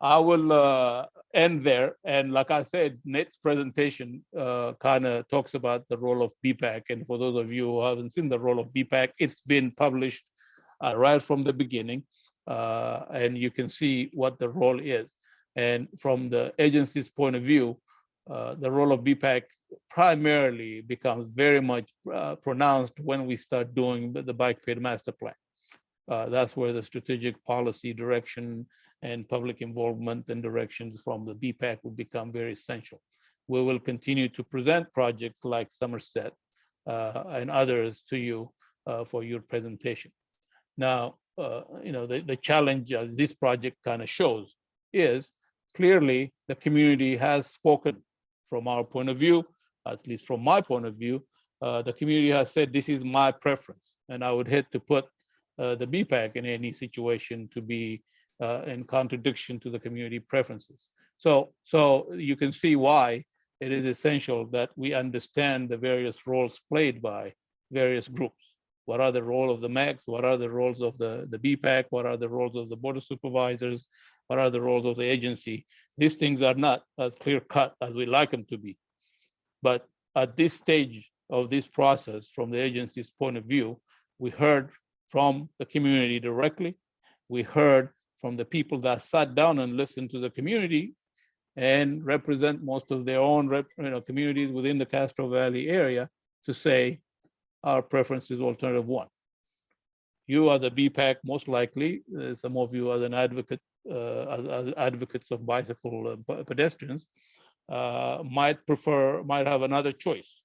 I will end there. And like I said, Nate's presentation kind of talks about the role of Bpac. And for those of you who haven't seen the role of Bpac, it's been published right from the beginning. And you can see what the role is. And from the agency's point of view, the role of Bpac primarily becomes very much pronounced when we start doing the bike ped master plan. That's where the strategic policy direction and public involvement and directions from the Bpac will become very essential. We will continue to present projects like Summerset and others to you for your presentation. Now, the challenge as this project kind of shows is clearly the community has spoken from our point of view, at least from my point of view. The community has said, this is my preference, and I would hate to put the Bpac in any situation to be in contradiction to the community preferences. So you can see why it is essential that we understand the various roles played by various groups. What are the role of the MACs? What are the roles of the Bpac? What are the roles of the board of supervisors? What are the roles of the agency? These things are not as clear cut as we like them to be. But at this stage of this process, from the agency's point of view, we heard from the community directly. We heard from the people that sat down and listened to the community and represent most of their own communities within the Castro Valley area to say our preference is alternative 1. You are the Bpac, most likely. Some of you are an advocate, as advocates of bicycle pedestrians, might have another choice.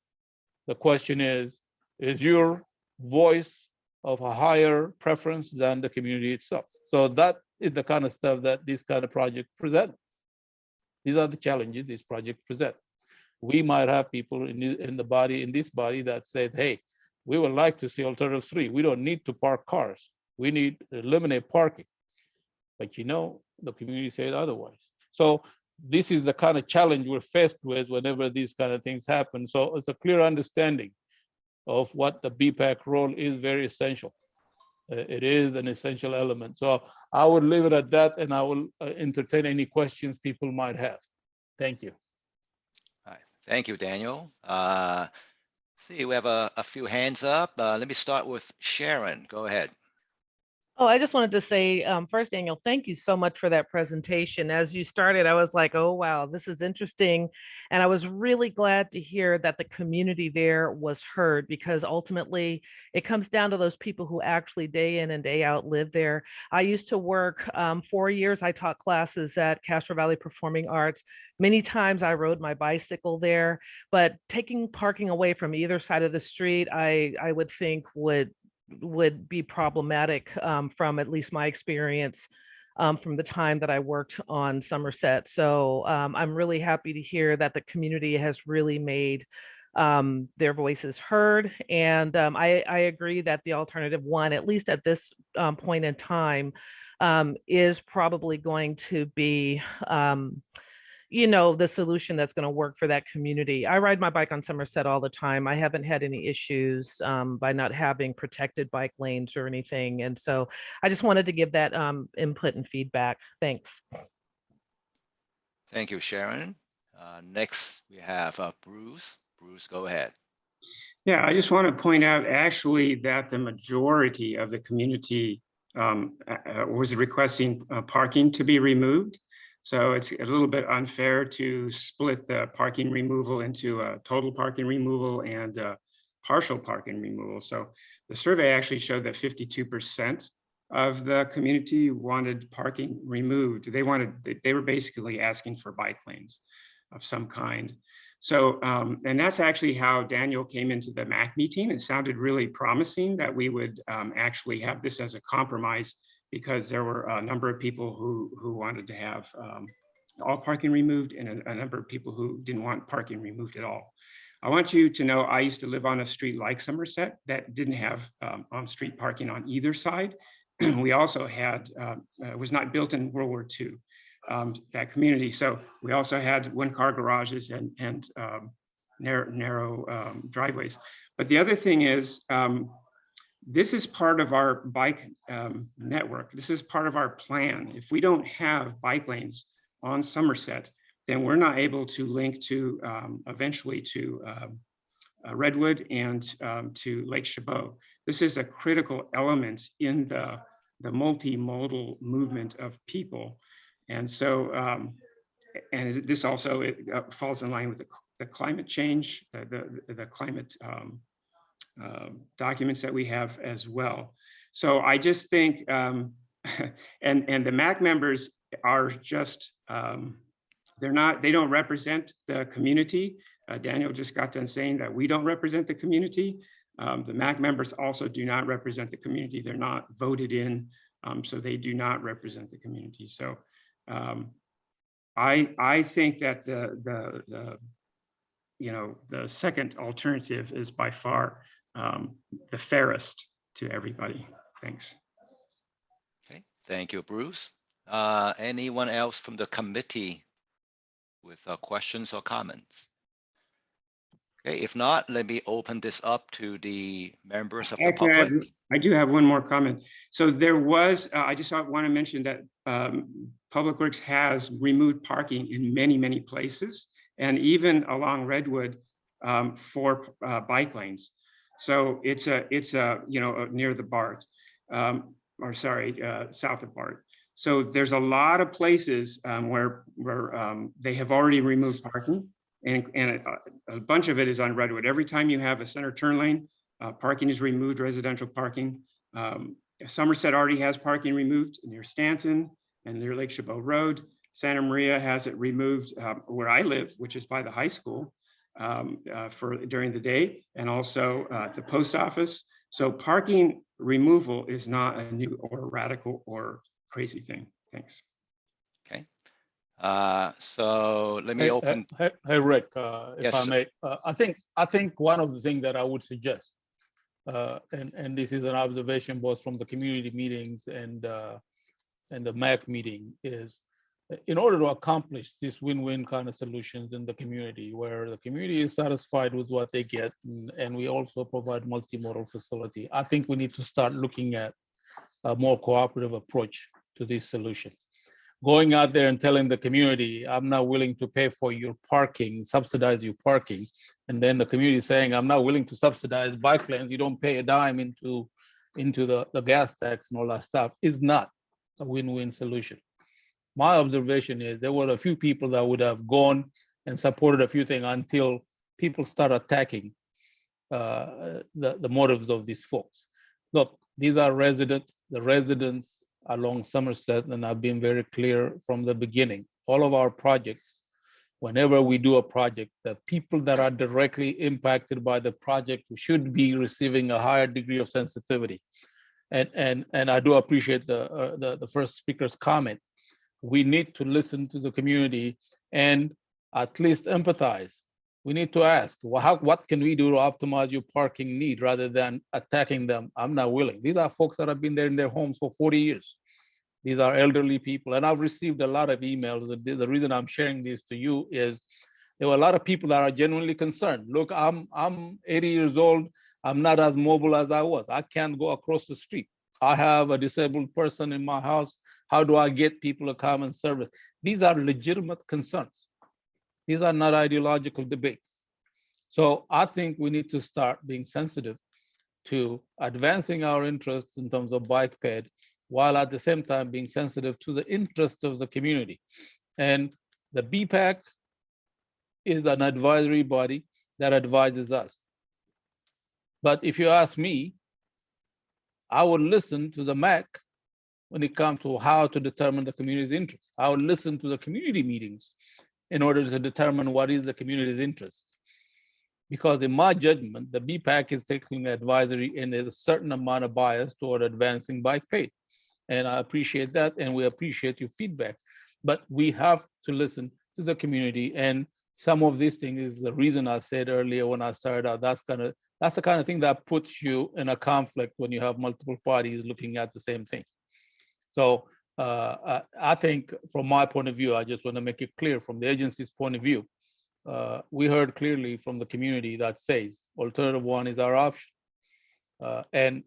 The question is your voice of a higher preference than the community itself? So that is the kind of stuff that this kind of project present. These are the challenges this project present. We might have people in this body that said, hey, we would like to see alternative 3. We don't need to park cars. We need to eliminate parking. But the community said otherwise. So this is the kind of challenge we're faced with whenever these kind of things happen. So it's a clear understanding of what the Bpac role is very essential. It is an essential element. So I would leave it at that, and I will entertain any questions people might have. Thank you. All right. Thank you, Daniel. See, we have a few hands up. Let me start with Sharon. Go ahead. Oh, I just wanted to say, first, Daniel, thank you so much for that presentation. As you started, I was like, oh, wow, this is interesting. And I was really glad to hear that the community there was heard, because ultimately it comes down to those people who actually day in and day out live there. I used to work 4 years. I taught classes at Castro Valley Performing Arts. Many times I rode my bicycle there, but taking parking away from either side of the street, I would think would be problematic from at least my experience from the time that I worked on Somerset. So I'm really happy to hear that the community has really made their voices heard. And I agree that the alternative one, at least at this point in time, is probably going to be the solution that's going to work for that community. I ride my bike on Somerset all the time. I haven't had any issues by not having protected bike lanes or anything. And so I just wanted to give that input and feedback. Thanks. Thank you, Sharon. Next, we have Bruce. Bruce, go ahead. Yeah, I just want to point out actually that the majority of the community was requesting parking to be removed. So it's a little bit unfair to split the parking removal into a total parking removal and partial parking removal. So the survey actually showed that 52% of the community wanted parking removed. They were basically asking for bike lanes of some kind. So, and that's actually how Daniel came into the MAC meeting. It sounded really promising that we would actually have this as a compromise, because there were a number of people who wanted to have all parking removed and a number of people who didn't want parking removed at all. I want you to know I used to live on a street like Somerset that didn't have on-street parking on either side. We also had, it was not built in World War II, that community. So we also had one-car garages and narrow driveways. But the other thing is, this is part of our bike network. This is part of our plan. If we don't have bike lanes on Somerset, then we're not able to link to eventually to Redwood and to Lake Chabot. This is a critical element in the multimodal movement of people. And so, and this also falls in line with the climate change, the climate documents that we have as well. So I just think, and the MAC members are just, they don't represent the community. Daniel just got done saying that we don't represent the community. The MAC members also do not represent the community. They're not voted in, so they do not represent the community. So I think that the second alternative is by far the fairest to everybody. Thanks. Okay, thank you, Bruce. Anyone else from the committee with questions or comments? Okay, if not, let me open this up to the members of the public. I do have one more comment. So there was, I just want to mention that Public Works has removed parking in many, many places, and even along Redwood for bike lanes. So it's near the BART, south of BART. So there's a lot of places where they have already removed parking, and a bunch of it is on Redwood. Every time you have a center turn lane, parking is removed, residential parking. Somerset already has parking removed near Stanton and near Lake Chabot Road. Santa Maria has it removed where I live, which is by the high school during the day, and also at the post office. So parking removal is not a new or radical or crazy thing. Thanks. Okay. So let me open. Hey, Rick, if Yes, I may, I think one of the things that I would suggest, and this is an observation both from the community meetings and the MAC meeting, is in order to accomplish this win-win kind of solutions in the community, where the community is satisfied with what they get, and we also provide multimodal facility, I think we need to start looking at a more cooperative approach to this solution. Going out there and telling the community, I'm not willing to pay for your parking, subsidize your parking, and then the community saying, I'm not willing to subsidize bike lanes, you don't pay a dime into the gas tax and all that stuff, is not a win-win solution. My observation is there were a few people that would have gone and supported a few things until people start attacking the motives of these folks. Look, these are residents, the residents along Somerset, and I've been very clear from the beginning. All of our projects, whenever we do a project, the people that are directly impacted by the project should be receiving a higher degree of sensitivity. And I do appreciate the first speaker's comment. We need to listen to the community and at least empathize. We need to ask, well, what can we do to optimize your parking need rather than attacking them? I'm not willing. These are folks that have been there in their homes for 40 years. These are elderly people. And I've received a lot of emails. The reason I'm sharing this to you is there were a lot of people that are genuinely concerned. Look, I'm 80 years old. I'm not as mobile as I was. I can't go across the street. I have a disabled person in my house. How do I get people to come and service? These are legitimate concerns. These are not ideological debates. So I think we need to start being sensitive to advancing our interests in terms of bike ped, while at the same time being sensitive to the interests of the community. And the Bpac is an advisory body that advises us. But if you ask me, I would listen to the MAC when it comes to how to determine the community's interest. I would listen to the community meetings in order to determine what is the community's interest. Because in my judgment, the Bpac is taking advisory and there's a certain amount of bias toward advancing bike ped. And I appreciate that, and we appreciate your feedback. But we have to listen to the community, and some of these things is the reason I said earlier when I started out, that's the kind of thing that puts you in a conflict when you have multiple parties looking at the same thing. So I think from my point of view, I just want to make it clear from the agency's point of view, we heard clearly from the community that says alternative one is our option. And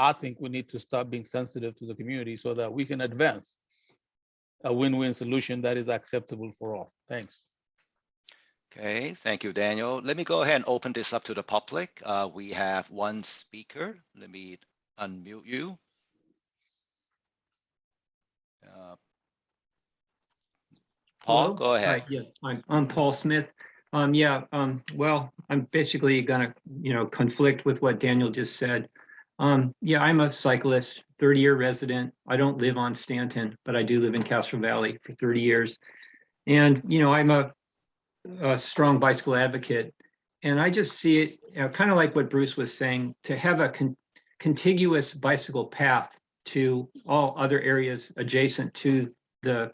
I think we need to start being sensitive to the community so that we can advance a win-win solution that is acceptable for all. Thanks. Okay, thank you, Daniel. Let me go ahead and open this up to the public. We have one speaker. Let me unmute you. Paul, Hello? go ahead. Hi, yeah, I'm Paul Smith. Well, I'm basically gonna, conflict with what Daniel just said. Yeah, I'm a cyclist, 30-year resident. I don't live on Stanton, but I do live in Castro Valley for 30 years. And, I'm a strong bicycle advocate. And I just see it kind of like what Bruce was saying, to have a contiguous bicycle path to all other areas adjacent to the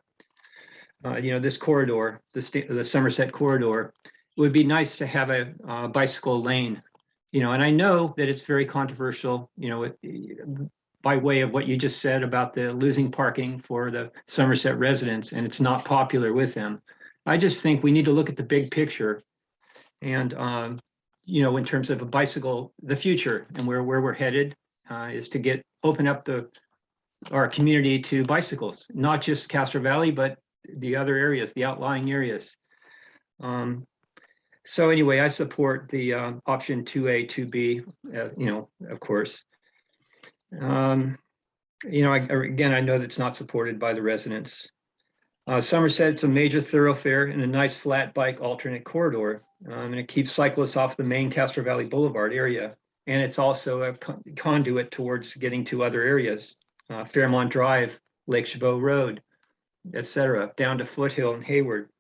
this corridor, the Somerset corridor. It would be nice to have a bicycle lane, and I know that it's very controversial, by way of what you just said about the losing parking for the Somerset residents, and it's not popular with them. I just think we need to look at the big picture and, in terms of a bicycle, the future and where we're headed is to open up our community to bicycles, not just Castro Valley, but the other areas, the outlying areas. So anyway, I support the option 2A, 2B, of course. Again, I know that's not supported by the residents. Somerset, it's a major thoroughfare and a nice flat bike alternate corridor. And it keeps cyclists off the main Castro Valley Boulevard area. And it's also a conduit towards getting to other areas, Fairmont Drive, Lake Chabot Road, etc., down to Foothill and Hayward.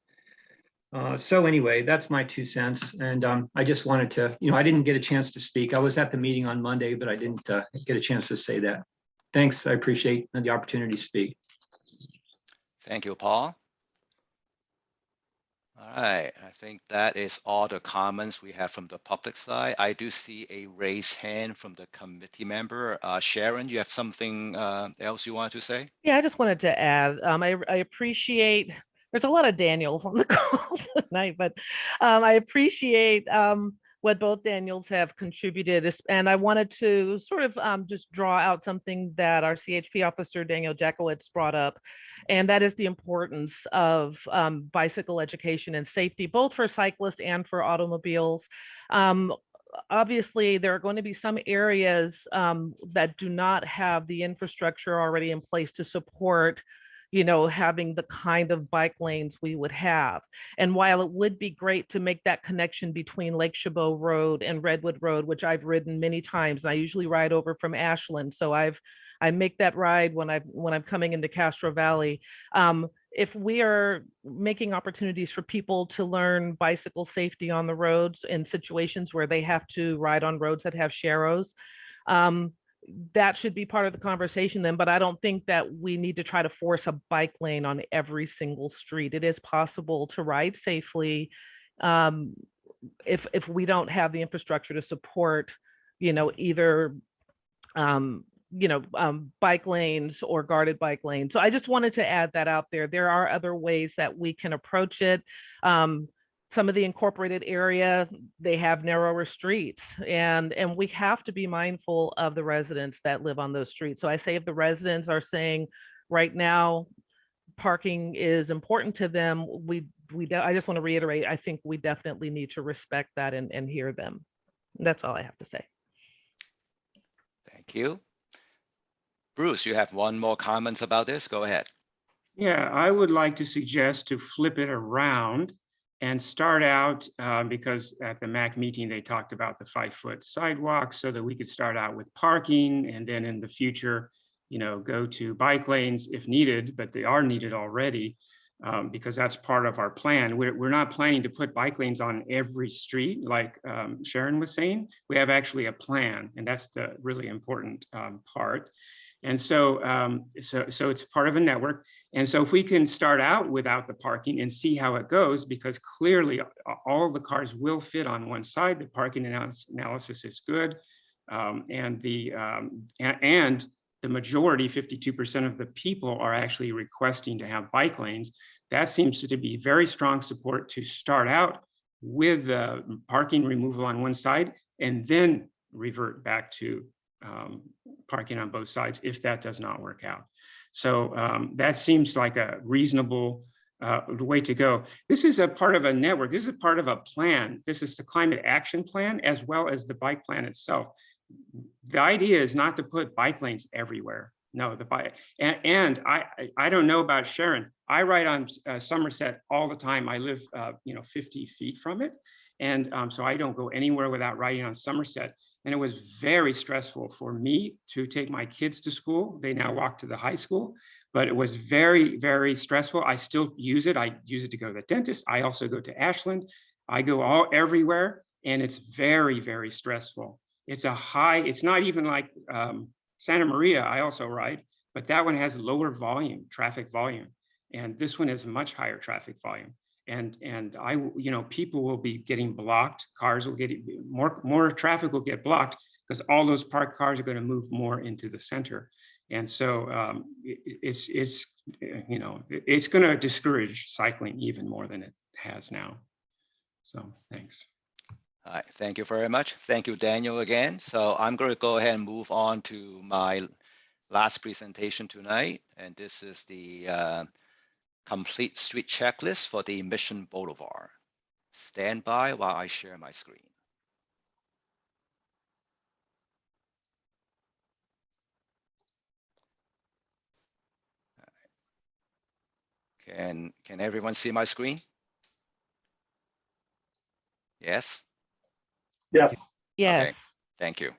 So anyway, that's my 2 cents. And I just wanted to, I didn't get a chance to speak. I was at the meeting on Monday, but I didn't get a chance to say that. Thanks. I appreciate the opportunity to speak. Thank you, Paul. All right, I think that is all the comments we have from the public side. I do see a raised hand from the committee member. Sharon, you have something else you want to say? Yeah, I just wanted to add, I appreciate, there's a lot of Daniels on the call tonight, but I appreciate what both Daniels have contributed. And I wanted to sort of just draw out something that our CHP officer, Daniel Jackowitz, brought up, and that is the importance of bicycle education and safety, both for cyclists and for automobiles. Obviously, there are going to be some areas that do not have the infrastructure already in place to support, having the kind of bike lanes we would have. And while it would be great to make that connection between Lake Chabot Road and Redwood Road, which I've ridden many times, and I usually ride over from Ashland, so I make that ride when I'm coming into Castro Valley. If we are making opportunities for people to learn bicycle safety on the roads in situations where they have to ride on roads that have sharrows, that should be part of the conversation then, but I don't think that we need to try to force a bike lane on every single street. It is possible to ride safely if we don't have the infrastructure to support, either bike lanes or guarded bike lanes. So I just wanted to add that out there. There are other ways that we can approach it. Some of the incorporated area, they have narrower streets, and we have to be mindful of the residents that live on those streets. So I say if the residents are saying right now parking is important to them, I just want to reiterate, I think we definitely need to respect that and hear them. That's all I have to say. Thank you. Bruce, you have one more comments about this. Go ahead. Yeah, I would like to suggest to flip it around and start out, because at the MAC meeting, they talked about the 5-foot sidewalk, so that we could start out with parking, and then in the future, go to bike lanes if needed, but they are needed already, because that's part of our plan. We're not planning to put bike lanes on every street, like Sharon was saying. We have actually a plan, and that's the really important part. And so, so it's part of a network. And so if we can start out without the parking and see how it goes, because clearly all the cars will fit on one side, the parking analysis is good. And the majority, 52% of the people are actually requesting to have bike lanes. That seems to be very strong support to start out with parking removal on one side and then revert back to parking on both sides if that does not work out. So that seems like a reasonable way to go. This is a part of a network. This is a part of a plan. This is the climate action plan as well as the bike plan itself. The idea is not to put bike lanes everywhere. No, the bike, and I don't know about Sharon. I ride on Somerset all the time. I live 50 feet from it, and so I don't go anywhere without riding on Somerset. And it was very stressful for me to take my kids to school. They now walk to the high school, but it was very, very stressful. I still use it. I use it to go to the dentist. I also go to Ashland. I go everywhere, and it's very, very stressful. It's it's not even like Santa Maria, I also ride, but that one has lower volume, traffic volume. And this one has much higher traffic volume. And people will be getting blocked. Cars will get more traffic will get blocked because all those parked cars are going to move more into the center. And so it's going to discourage cycling even more than it has now. So thanks. All right, thank you very much. Thank you, Daniel, again. So I'm going to go ahead and move on to my last presentation tonight. And this is the complete street checklist for the Mission Boulevard. Stand by while I share my screen. Can everyone see my screen? Yes? Yes. Yes. Okay, thank you.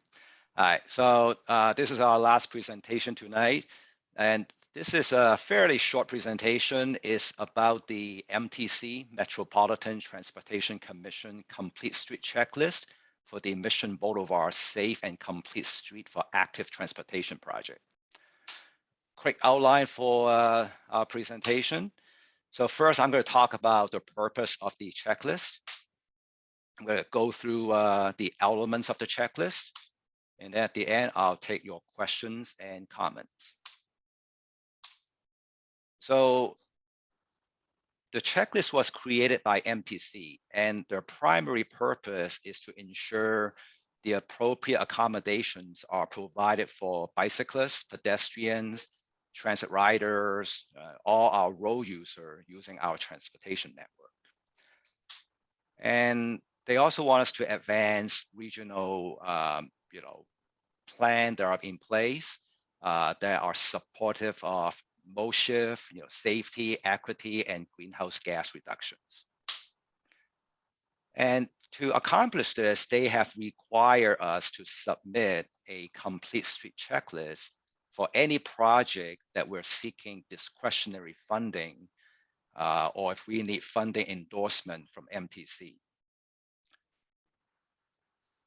All right, so this is our last presentation tonight. And this is a fairly short presentation. It's about the MTC, Metropolitan Transportation Commission Complete Street Checklist for the Mission Boulevard Safe and Complete Street for Active Transportation Project. Quick outline for our presentation. So first, I'm going to talk about the purpose of the checklist. I'm going to go through the elements of the checklist. And at the end, I'll take your questions and comments. So The checklist was created by MTC, and their primary purpose is to ensure the appropriate accommodations are provided for bicyclists, pedestrians, transit riders, all our road users using our transportation network. And they also want us to advance regional, plans that are in place that are supportive of mode shift, safety, equity, and greenhouse gas reductions. And to accomplish this, they have required us to submit a complete street checklist for any project that we're seeking discretionary funding, or if we need funding endorsement from MTC.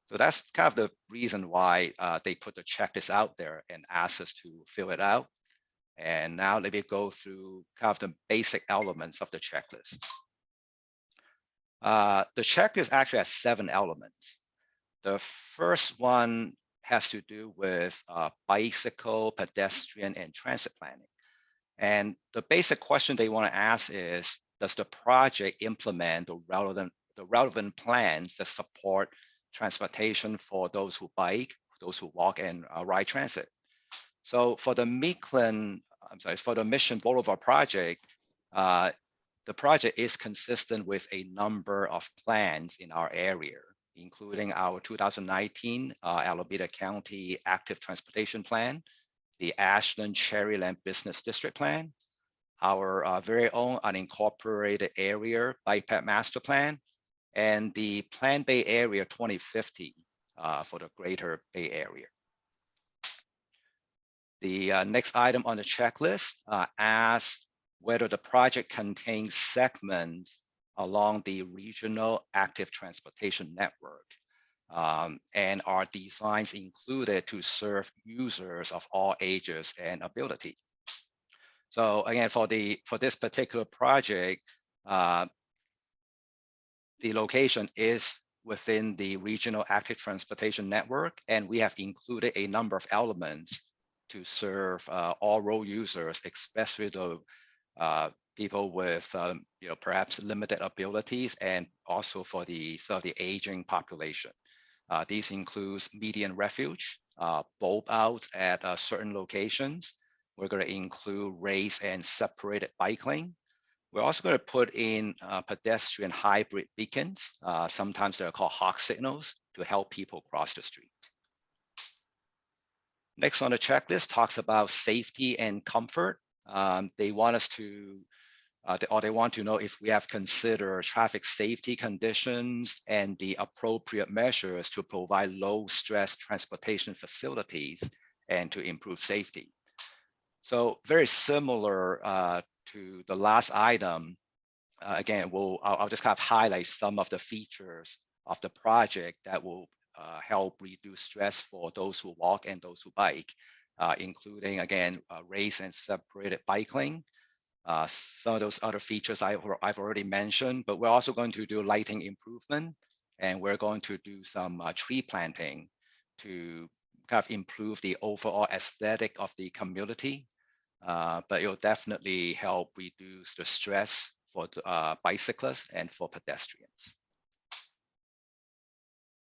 So that's kind of the reason why they put the checklist out there and asked us to fill it out. And now let me go through kind of the basic elements of the checklist. The checklist actually has 7 elements. The first one has to do with bicycle, pedestrian, and transit planning. And the basic question they want to ask is, does the project implement the relevant plans that support transportation for those who bike, those who walk, and ride transit? So for the Mission Boulevard project, the project is consistent with a number of plans in our area, including our 2019 Alameda County Active Transportation Plan, the Ashland Cherryland Business District Plan, our very own unincorporated area Bpac Master Plan, and the Plan Bay Area 2050 for the Greater Bay Area. The next item on the checklist asks whether the project contains segments along the regional active transportation network, and are designs included to serve users of all ages and ability. So again, for this particular project, the location is within the regional active transportation network, and we have included a number of elements to serve all road users, especially the people with perhaps limited abilities, and also for the aging population. These include median refuge, bulb outs at certain locations. We're going to include raised and separated bike lane. We're also going to put in pedestrian hybrid beacons. Sometimes they're called hawk signals to help people cross the street. Next on the checklist talks about safety and comfort. They want us to, they want to know if we have considered traffic safety conditions and the appropriate measures to provide low stress transportation facilities and to improve safety. So very similar to the last item. Again, I'll just kind of highlight some of the features of the project that will help reduce stress for those who walk and those who bike, including, again, raised and separated bike lane. Some of those other features I've already mentioned, but we're also going to do lighting improvement, and we're going to do some tree planting to kind of improve the overall aesthetic of the community. But it'll definitely help reduce the stress for bicyclists and for pedestrians.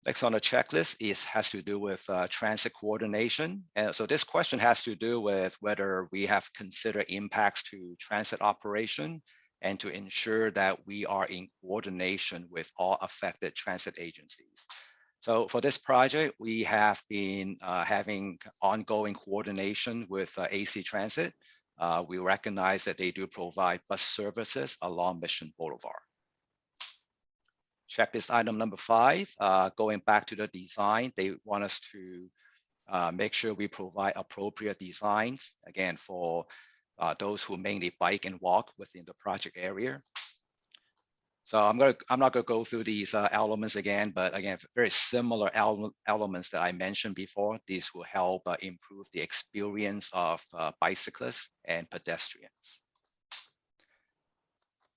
Next on the checklist has to do with transit coordination. And so this question has to do with whether we have considered impacts to transit operation and to ensure that we are in coordination with all affected transit agencies. So for this project, we have been having ongoing coordination with AC Transit. We recognize that they do provide bus services along Mission Boulevard. Checklist item number 5, going back to the design, they want us to make sure we provide appropriate designs, again, for those who mainly bike and walk within the project area. So I'm not gonna go through these elements again, but again, very similar elements that I mentioned before. These will help improve the experience of bicyclists and pedestrians.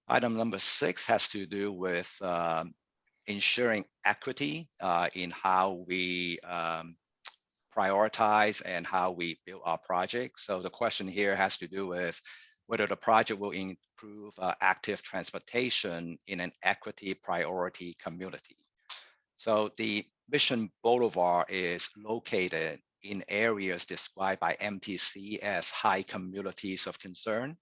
Item number 6 has to do with ensuring equity in how we prioritize and how we build our project. So the question here has to do with whether the project will improve active transportation in an equity priority community. So the Mission Boulevard is located in areas described by MTC as high communities of concern.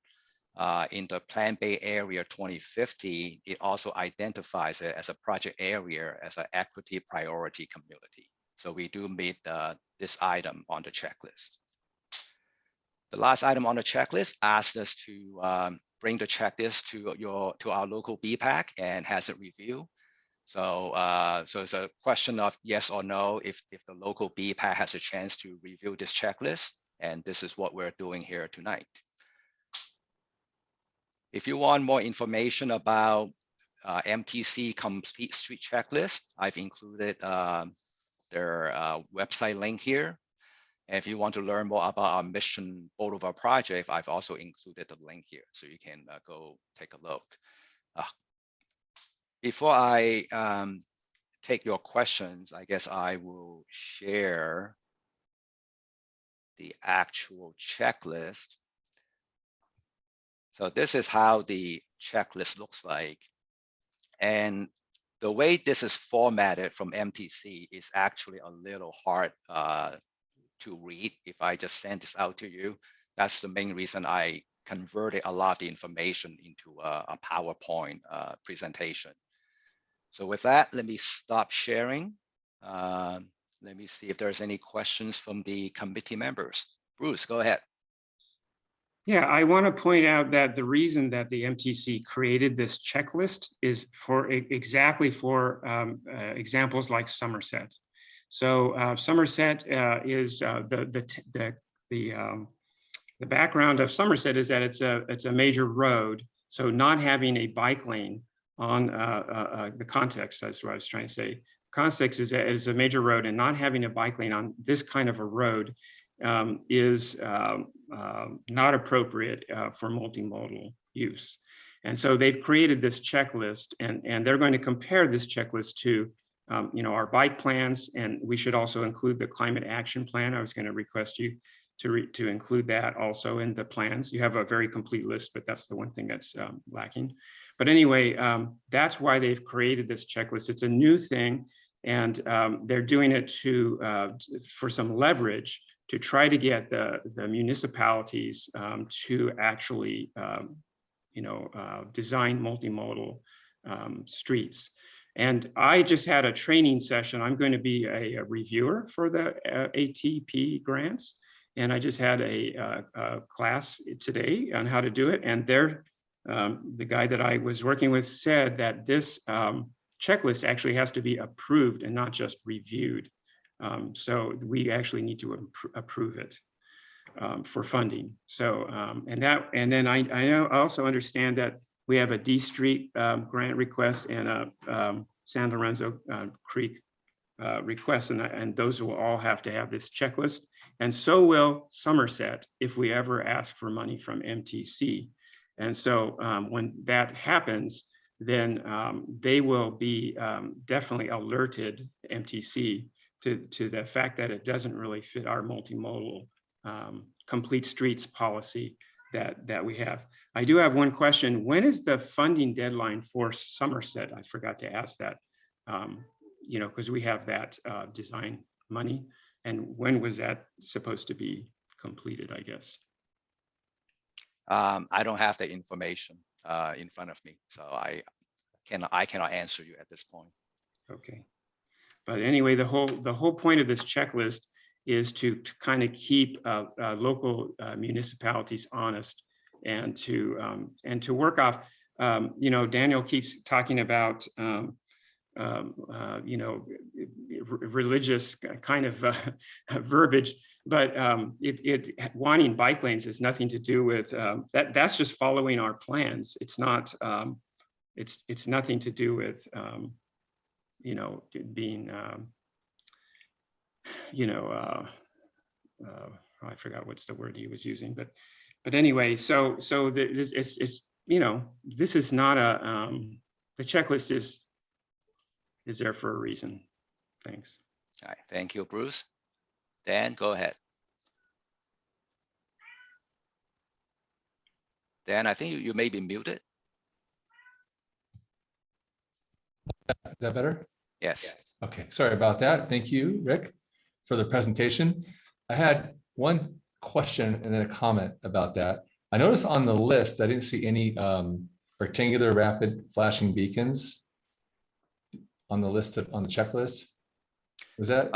In the Plan Bay Area 2050, it also identifies it as a project area as an equity priority community. So we do meet this item on the checklist. The last item on the checklist asks us to bring the checklist to our local Bpac and has it reviewed. So it's a question of yes or no if the local Bpac has a chance to review this checklist, and this is what we're doing here tonight. If you want more information about MTC Complete Street Checklist, I've included their website link here. And if you want to learn more about our Mission Boulevard project, I've also included the link here, so you can go take a look. Before I take your questions, I guess I will share the actual checklist. So this is how the checklist looks like. And the way this is formatted from MTC is actually a little hard to read if I just send this out to you. That's the main reason I converted a lot of the information into a PowerPoint presentation. So with that, let me stop sharing. Let me see if there's any questions from the committee members. Bruce, go ahead. Yeah, I want to point out that the reason that the MTC created this checklist is for exactly for examples like Somerset. So Somerset is the background of Somerset is that it's a major road. So not having a bike lane on the context, that's what I was trying to say. Context is a major road, and not having a bike lane on this kind of a road is not appropriate for multimodal use. And so they've created this checklist, and they're going to compare this checklist to our bike plans, and we should also include the climate action plan. I was going to request you to include that also in the plans. You have a very complete list, but that's the one thing that's lacking. But anyway, that's why they've created this checklist. It's a new thing, and they're doing it for some leverage to try to get the municipalities to actually design multimodal streets. And I just had a training session. I'm going to be a reviewer for the ATP grants. And I just had a class today on how to do it. And the guy that I was working with said that this checklist actually has to be approved and not just reviewed. So we actually need to approve it for funding. So, and then I also understand that we have a D Street grant request and a San Lorenzo Creek request, and those will all have to have this checklist. And so will Somerset if we ever ask for money from MTC. And so when that happens, then they will be definitely alerted, MTC, to the fact that it doesn't really fit our multimodal complete streets policy that we have. I do have one question. When is the funding deadline for Somerset? I forgot to ask that, because we have that design money. And when was that supposed to be completed, I guess? I don't have the information in front of me, so I cannot answer you at this point. Okay. But anyway, the whole point of this checklist is to kind of keep local municipalities honest and to work off. Daniel keeps talking about religious kind of verbiage, but wanting bike lanes has nothing to do with that. That's just following our plans. It's not. It's nothing to do with being I forgot what's the word he was using, but anyway, so this is not a the checklist is there for a reason. Thanks. All right, thank you, Bruce. Dan, go ahead. Dan, I think you may be muted. Is that better? Yes. Okay, sorry about that. Thank you, Rick, for the presentation. I had one question and then a comment about that. I noticed on the list, I didn't see any rectangular rapid flashing beacons on the list on the checklist. Was that?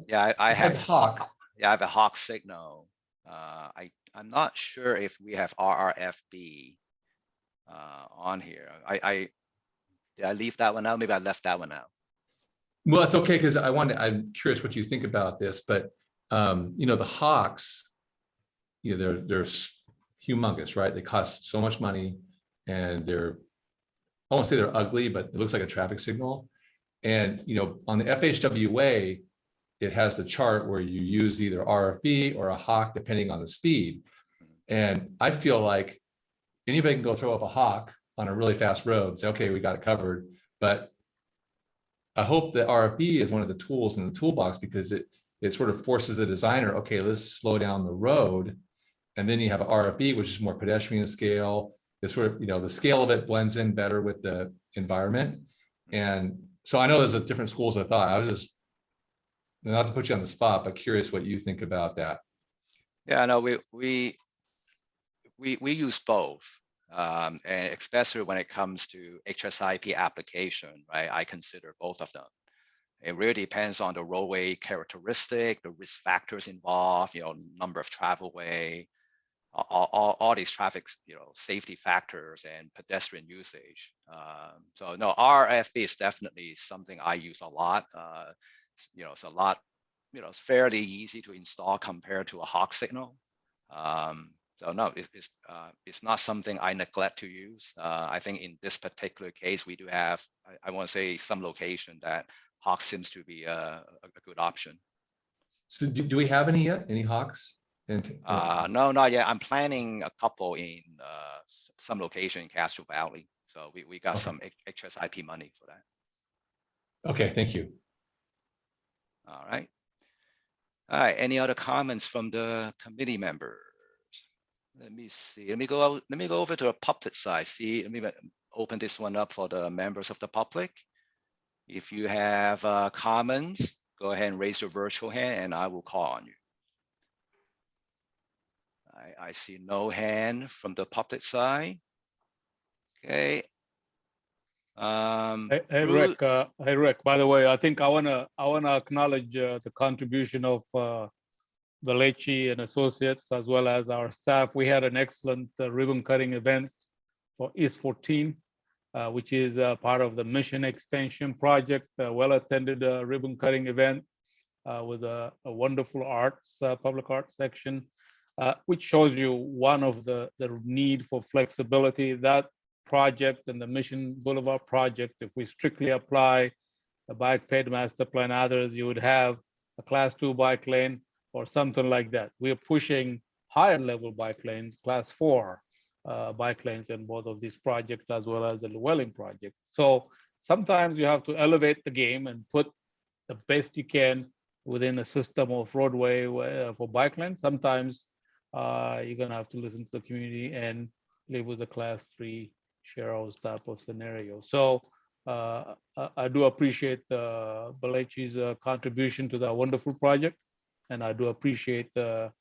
Yeah, I have Hawk. Yeah, I have a Hawk signal. I'm not sure if we have RRFB on here. Did I leave that one out? Maybe I left that one out. Well, it's okay because I'm curious what you think about this, but the Hawks, they're humongous, right? They cost so much money, and I won't say they're ugly, but it looks like a traffic signal. And on the FHWA, it has the chart where you use either RFB or a Hawk depending on the speed. And I feel like anybody can go throw up a Hawk on a really fast road and say, okay, we got it covered. But I hope that RFB is one of the tools in the toolbox, because it sort of forces the designer, okay, let's slow down the road. And then you have RFB, which is more pedestrian scale. It's sort of, the scale of it blends in better with the environment. And so I know there's a different schools of thought. I was just, not to put you on the spot, but curious what you think about that. Yeah, no, we use both. And especially when it comes to HSIP application, right? I consider both of them. It really depends on the roadway characteristic, the risk factors involved, number of travelway, all these traffic, safety factors and pedestrian usage. So no, RFB is definitely something I use a lot. It's a lot, it's fairly easy to install compared to a Hawk signal. So no, it's not something I neglect to use. I think in this particular case, we do have, I want to say, some location that Hawk seems to be a good option. So do we have any yet? Any Hawks? No, not yet. I'm planning a couple in some location in Castro Valley. So we got some HSIP money for that. Okay, thank you. All right. All right. Any other comments from the committee members? Let me see. Let me go over to the public side. Let me open this one up for the members of the public. If you have comments, go ahead and raise your virtual hand and I will call on you. I see no hand from the public side. Okay. Hey, Rick, by the way, I think I wanna acknowledge the contribution of Bpac and Associates, as well as our staff. We had an excellent ribbon cutting event for East 14, which is part of the Mission Extension Project, a well-attended ribbon cutting event with a wonderful public arts section, which shows you one of the need for flexibility. That project and the Mission Boulevard project, if we strictly apply the bike ped master plan, others, you would have a class 2 bike lane or something like that. We are pushing higher level bike lanes, class 4 bike lanes in both of these projects, as well as the Llewellyn project. So sometimes you have to elevate the game and put the best you can within a system of roadway for bike lanes. Sometimes you're gonna have to listen to the community and live with a class 3 Sharrows type of scenario. So I do appreciate Bpac's contribution to that wonderful project. And I do appreciate the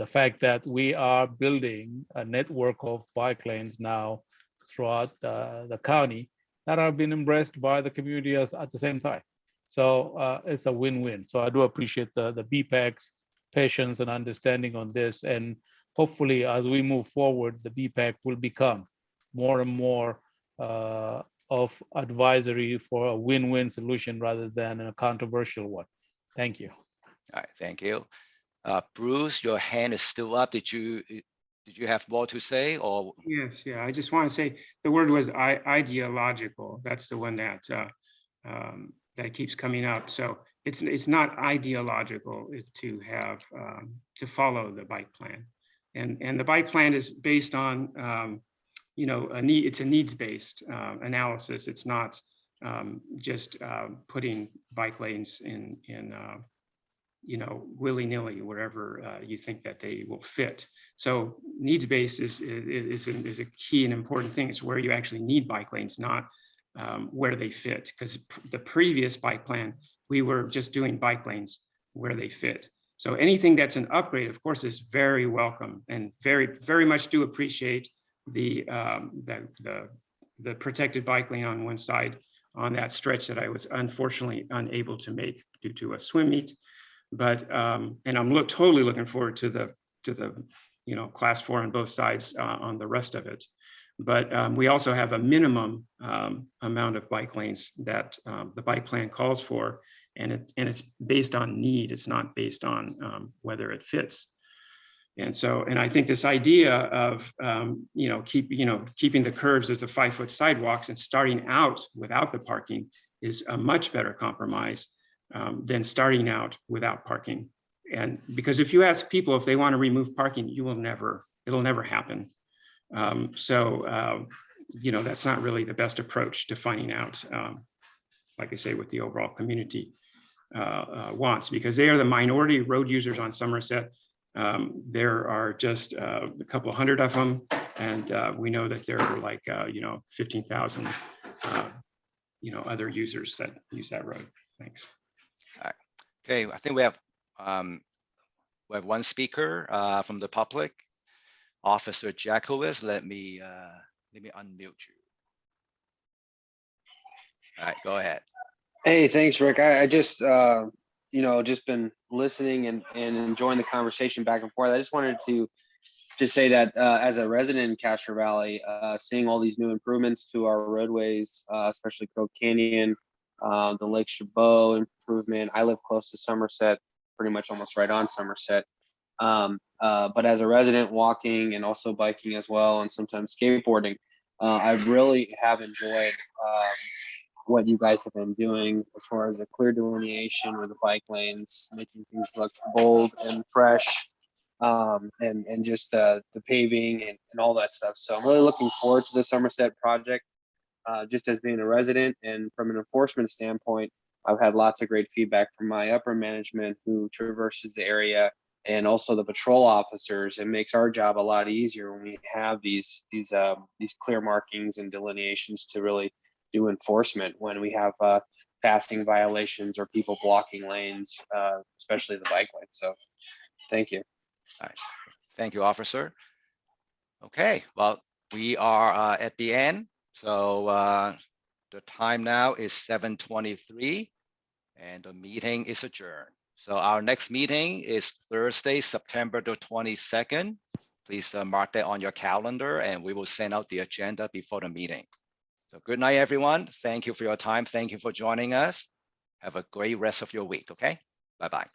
fact that we are building a network of bike lanes now throughout the county that are being embraced by the community at the same time. So it's a win-win. So I do appreciate the Bpac's patience and understanding on this. And hopefully, as we move forward, the Bpac will become more and more of advisory for a win-win solution rather than a controversial one. Thank you. All right, thank you. Bruce, your hand is still up. Did you have more to say, or? Yes, yeah, I just want to say the word was ideological. That's the one that that keeps coming up. So it's not ideological to have to follow the bike plan, and the bike plan is based on it's a needs-based analysis. It's not just putting bike lanes in you know, willy-nilly wherever you think that they will fit. So needs-based is a key and important thing. It's where you actually need bike lanes, not where they fit. Because the previous bike plan, we were just doing bike lanes where they fit. So anything that's an upgrade, of course, is very welcome, and very much do appreciate the protected bike lane on one side on that stretch that I was unfortunately unable to make due to a swim meet. But and I'm totally looking forward to the you know, class 4 on both sides on the rest of it. But we also have a minimum amount of bike lanes that the bike plan calls for, and it's based on need. It's not based on whether it fits. And so, and I think this idea of you know, keeping the curves as the 5-foot sidewalks and starting out without the parking is a much better compromise than starting out without parking. And because if you ask people if they want to remove parking, it'll never happen. So, you know, that's not really the best approach to finding out, like I say, what the overall community wants, because they are the minority road users on Somerset. There are just a couple hundred of them, and we know that there are like, you know, 15,000, you know, other users that use that road. Thanks. All right. Okay, I think we have one speaker from the public. Officer Jacobus, let me unmute you. All right, go ahead. Hey, thanks, Rick. I just, you know, just been listening and enjoying the conversation back and forth. I just wanted to just say that as a resident in Castro Valley, seeing all these new improvements to our roadways, especially Cove Canyon, the Lake Chabot improvement. I live close to Somerset, pretty much almost right on Somerset. But as a resident walking and also biking as well, and sometimes skateboarding, I really have enjoyed what you guys have been doing as far as the clear delineation with the bike lanes, making things look bold and fresh, and just the paving and all that stuff. So I'm really looking forward to the Somerset project, just as being a resident. And from an enforcement standpoint, I've had lots of great feedback from my upper management who traverses the area, and also the patrol officers. It makes our job a lot easier when we have these clear markings and delineations to really do enforcement when we have passing violations or people blocking lanes, especially the bike lane. So thank you. All right. Thank you, officer. Okay, well, we are at the end. So the time now is 7:23 and the meeting is adjourned. So our next meeting is Thursday, September the 22nd. Please mark that on your calendar, and we will send out the agenda before the meeting. So good night, everyone. Thank you for your time. Thank you for joining us. Have a great rest of your week, okay? Bye-bye.